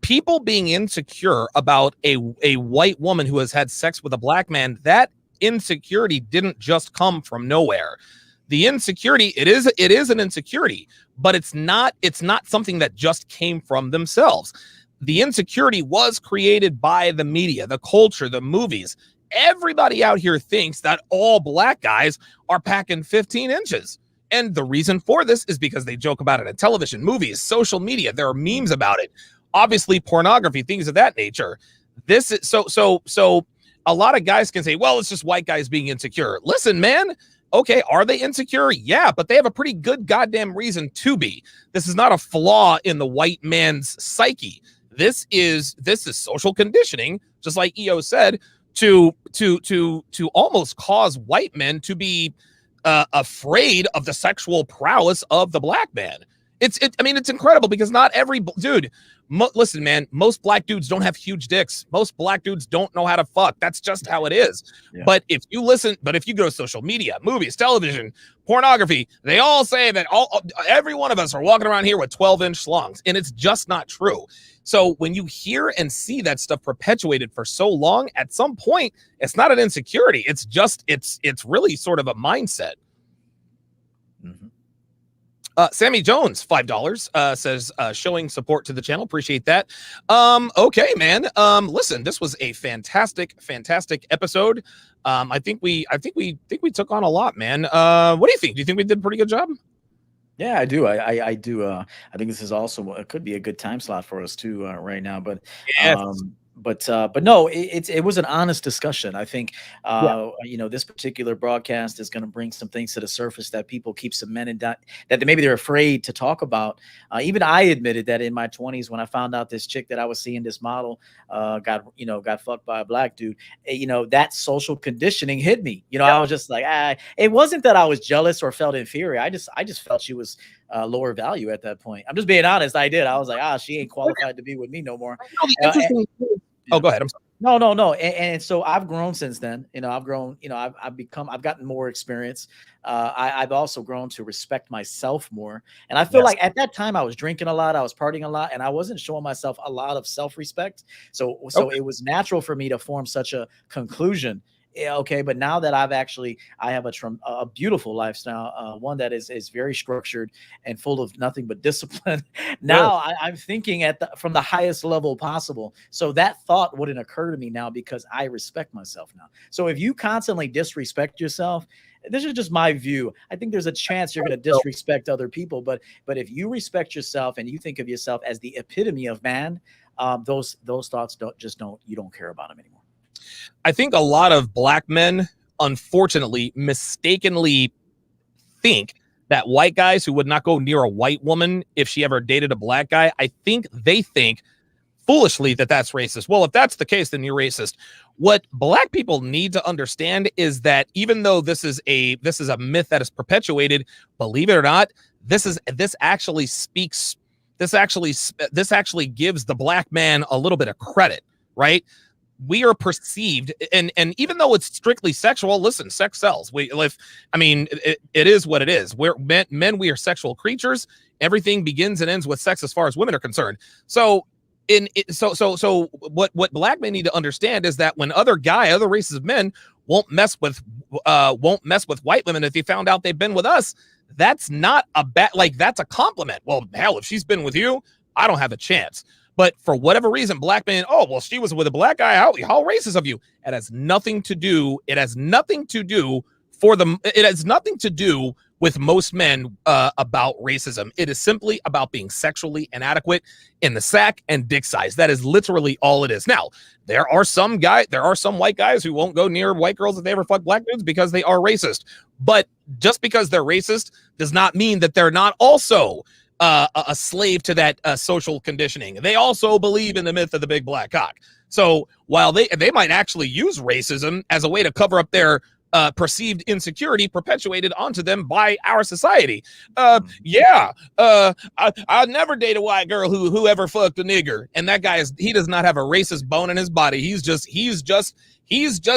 People being insecure about a white woman who has had sex with a black man, that insecurity didn't just come from nowhere. The insecurity, it is an insecurity, but it's not something that just came from themselves. The insecurity was created by the media, the culture, the movies. Everybody out here thinks that all black guys are packing 15 inches. And the reason for this is because they joke about it in television, movies, social media. There are memes about it. Obviously, pornography, things of that nature. This is so a lot of guys can say, well, it's just white guys being insecure. Listen, man. Okay, are they insecure? Yeah, but they have a pretty good goddamn reason to be. This is not a flaw in the white man's psyche. This is social conditioning, just like EO said, to almost cause white men to be afraid of the sexual prowess of the black man. It's incredible because not every dude. Listen, man, most black dudes don't have huge dicks. Most black dudes don't know how to fuck. That's just how it is. Yeah. But if you go to social media, movies, television, pornography, they all say that every one of us are walking around here with 12-inch schlongs, and it's just not true. So when you hear and see that stuff perpetuated for so long, at some point, it's not an insecurity. It's just it's really sort of a mindset. Mm-hmm. Sammy Jones, $5, says, showing support to the channel. Appreciate that. Okay, man. Listen, this was a fantastic episode. I think we took on a lot, man. What do you think? Do you think we did a pretty good job? Yeah, I do. I do. I think this is also, it could be a good time slot for us too, right now, but, yes. But no, it was an honest discussion. I think, this particular broadcast is going to bring some things to the surface that people keep cementing that maybe they're afraid to talk about. Even I admitted that in my 20s, when I found out this chick that I was seeing, this model, got fucked by a black dude, that social conditioning hit me. I was just like, it wasn't that I was jealous or felt inferior. I just felt she was lower value at that point. I'm just being honest. I did. I was like, she ain't qualified to be with me no more. Oh, go ahead. I'm sorry. No. And so I've grown since then. I've grown, I've gotten more experience. I've also grown to respect myself more. And I feel like at that time I was drinking a lot, I was partying a lot, and I wasn't showing myself a lot of self-respect. So it was natural for me to form such a conclusion Yeah, okay, but now that I have a beautiful lifestyle, one that is very structured and full of nothing but discipline. Good. Now I'm thinking from the highest level possible. So that thought wouldn't occur to me now because I respect myself now. So if you constantly disrespect yourself, this is just my view. I think there's a chance you're going to disrespect other people, but if you respect yourself and you think of yourself as the epitome of man, those thoughts you don't care about them anymore. I think a lot of black men, unfortunately, mistakenly think that white guys who would not go near a white woman if she ever dated a black guy, I think they think foolishly that that's racist. Well, if that's the case, then you're racist. What black people need to understand is that even though this is a myth that is perpetuated, believe it or not, this actually gives the black man a little bit of credit, right? We are perceived, and even though it's strictly sexual, listen, sex sells. It is what it is. We're men, we are sexual creatures. Everything begins and ends with sex as far as women are concerned. So what black men need to understand is that when other races of men won't mess with white women if they found out they've been with us, that's not a bad, that's a compliment. Well, hell, if she's been with you, I don't have a chance. But for whatever reason, black men, oh, well, she was with a black guy. How racist of you. It has nothing to do with most men about racism. It is simply about being sexually inadequate in the sack and dick size. That is literally all it is. Now, there are some white guys who won't go near white girls if they ever fuck black dudes because they are racist. But just because they're racist does not mean that they're not also a slave to that social conditioning. They also believe in the myth of the big black cock. So while they might actually use racism as a way to cover up their perceived insecurity perpetuated onto them by our society. I'll never date a white girl who ever fucked a nigger. And that guy he does not have a racist bone in his body. He's just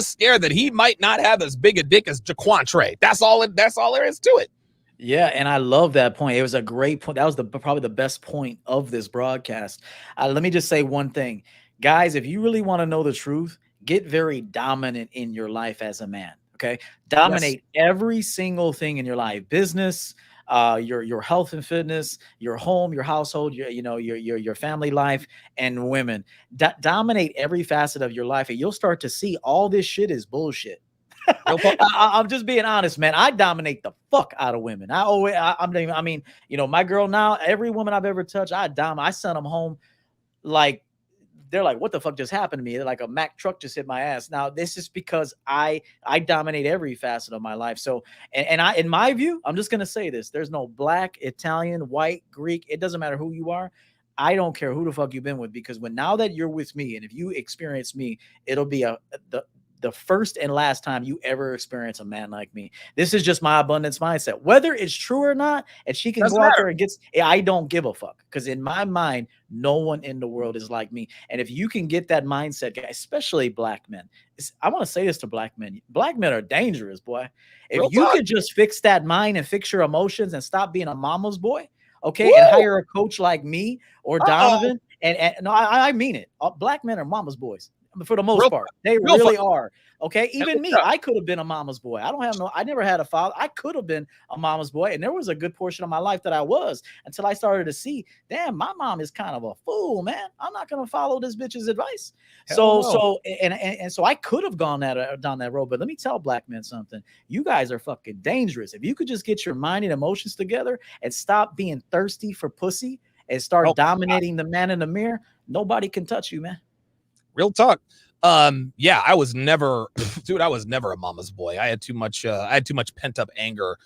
scared that he might not have as big a dick as Jaquan. That's all there is to it. Yeah, and I love that point. It was a great point. That was probably the best point of this broadcast. Let me just say one thing. Guys, if you really want to know the truth, get very dominant in your life as a man, okay? Dominate every single thing in your life. Business, your health and fitness, your home, your household, your family life, and women. Dominate every facet of your life, and you'll start to see all this shit is bullshit. I'm just being honest, man. I dominate the fuck out of women. My girl now, every woman I've ever touched, I send them home like they're like, what the fuck just happened to me? They're like a Mack truck just hit my ass. Now, this is because I dominate every facet of my life. So, in my view, I'm just gonna say this: there's no black, Italian, white, Greek. It doesn't matter who you are. I don't care who the fuck you've been with, because now that you're with me, and if you experience me, it'll be the first and last time you ever experience a man like me. This is just my abundance mindset. Whether it's true or not, and she can go out there and I don't give a fuck. Because in my mind, no one in the world is like me. And if you can get that mindset, especially black men, I want to say this to black men. Black men are dangerous, boy. If you could just fix that mind and fix your emotions and stop being a mama's boy, okay, and hire a coach like me or Donovan, and no, I mean it. Black men are mama's boys. For the most part, they really are. Okay. Even me, I could have been a mama's boy. I never had a father. I could have been a mama's boy. And there was a good portion of my life that I was, until I started to see, damn, my mom is kind of a fool, man. I'm not going to follow this bitch's advice. So I could have gone down that road. But let me tell black men something. You guys are fucking dangerous. If you could just get your mind and emotions together and stop being thirsty for pussy and start dominating the man in the mirror, nobody can touch you, man. Real talk. I was never a mama's boy. I had too much pent up anger.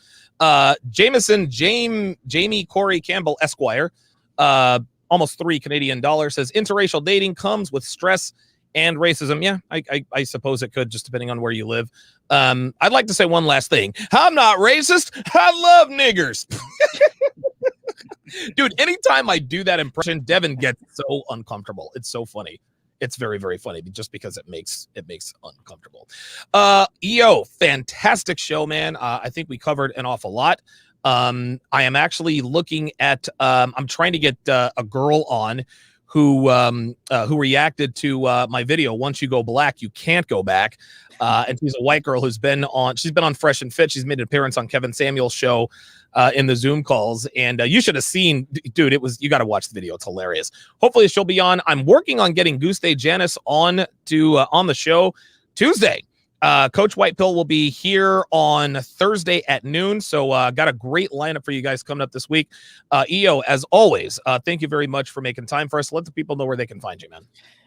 Jamie Corey Campbell Esquire, almost $3 Canadian says interracial dating comes with stress and racism. Yeah, I suppose it could, just depending on where you live. I'd like to say one last thing. I'm not racist. I love niggers. Dude, anytime I do that impression, Devin gets so uncomfortable. It's so funny. It's very, very funny, just because it makes uncomfortable. EO, fantastic show, man. I think we covered an awful lot. I am actually looking at, I'm trying to get a girl on who reacted to my video. Once you go black, you can't go back. And she's a white girl she's been on Fresh and Fit. She's made an appearance on Kevin Samuel's show in the Zoom calls. And you should have seen, dude, you got to watch the video. It's hilarious. Hopefully she'll be on. I'm working on getting Guste Janis on the show Tuesday. Coach Whitepill will be here on Thursday at noon. So got a great lineup for you guys coming up this week. EO, as always, thank you very much for making time for us. Let the people know where they can find you, man.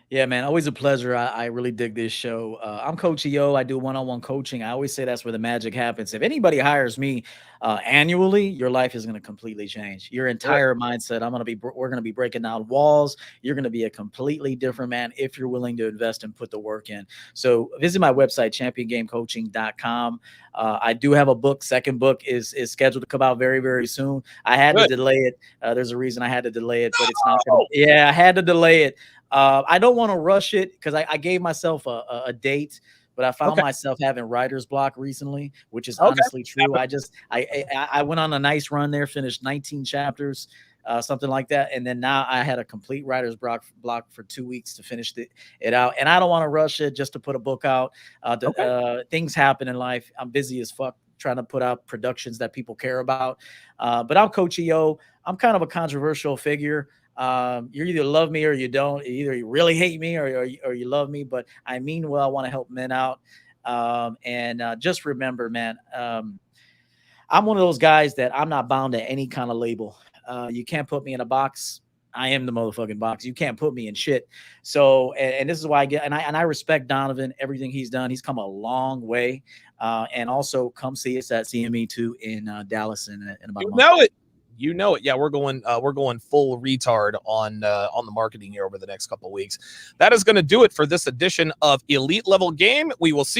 Yeah, man, always a pleasure. I really dig this show. I'm Coach EO. I do one-on-one coaching. I always say that's where the magic happens. If anybody hires me annually, your life is going to completely change. Your entire mindset. We're going to be breaking down walls. You're going to be a completely different man if you're willing to invest and put the work in. So visit my website, championgamecoaching.com. I do have a book. Second book is scheduled to come out very, very soon. I had to delay it. There's a reason I had to delay it, but it's not. I had to delay it. I don't want to rush it because I gave myself a date, but I found myself having writer's block recently, which is honestly true. I went on a nice run there, finished 19 chapters, something like that. And then now I had a complete writer's block for 2 weeks to finish it out. And I don't want to rush it just to put a book out. Things happen in life. I'm busy as fuck trying to put out productions that people care about. But I'm Coach EO. I'm kind of a controversial figure. You either love me or you don't. Either you really hate me or you love me, but I mean well. I want to help men out. And just remember, man, I'm one of those guys that I'm not bound to any kind of label. You can't put me in a box. I am the motherfucking box. You can't put me in shit. So, and this is why I respect Donovan, everything he's done. He's come a long way. And also come see us at CME2 in Dallas in about a month. You know it. Yeah, we're going full retard on the marketing here over the next couple of weeks. That is going to do it for this edition of Elite Level Game. We will see you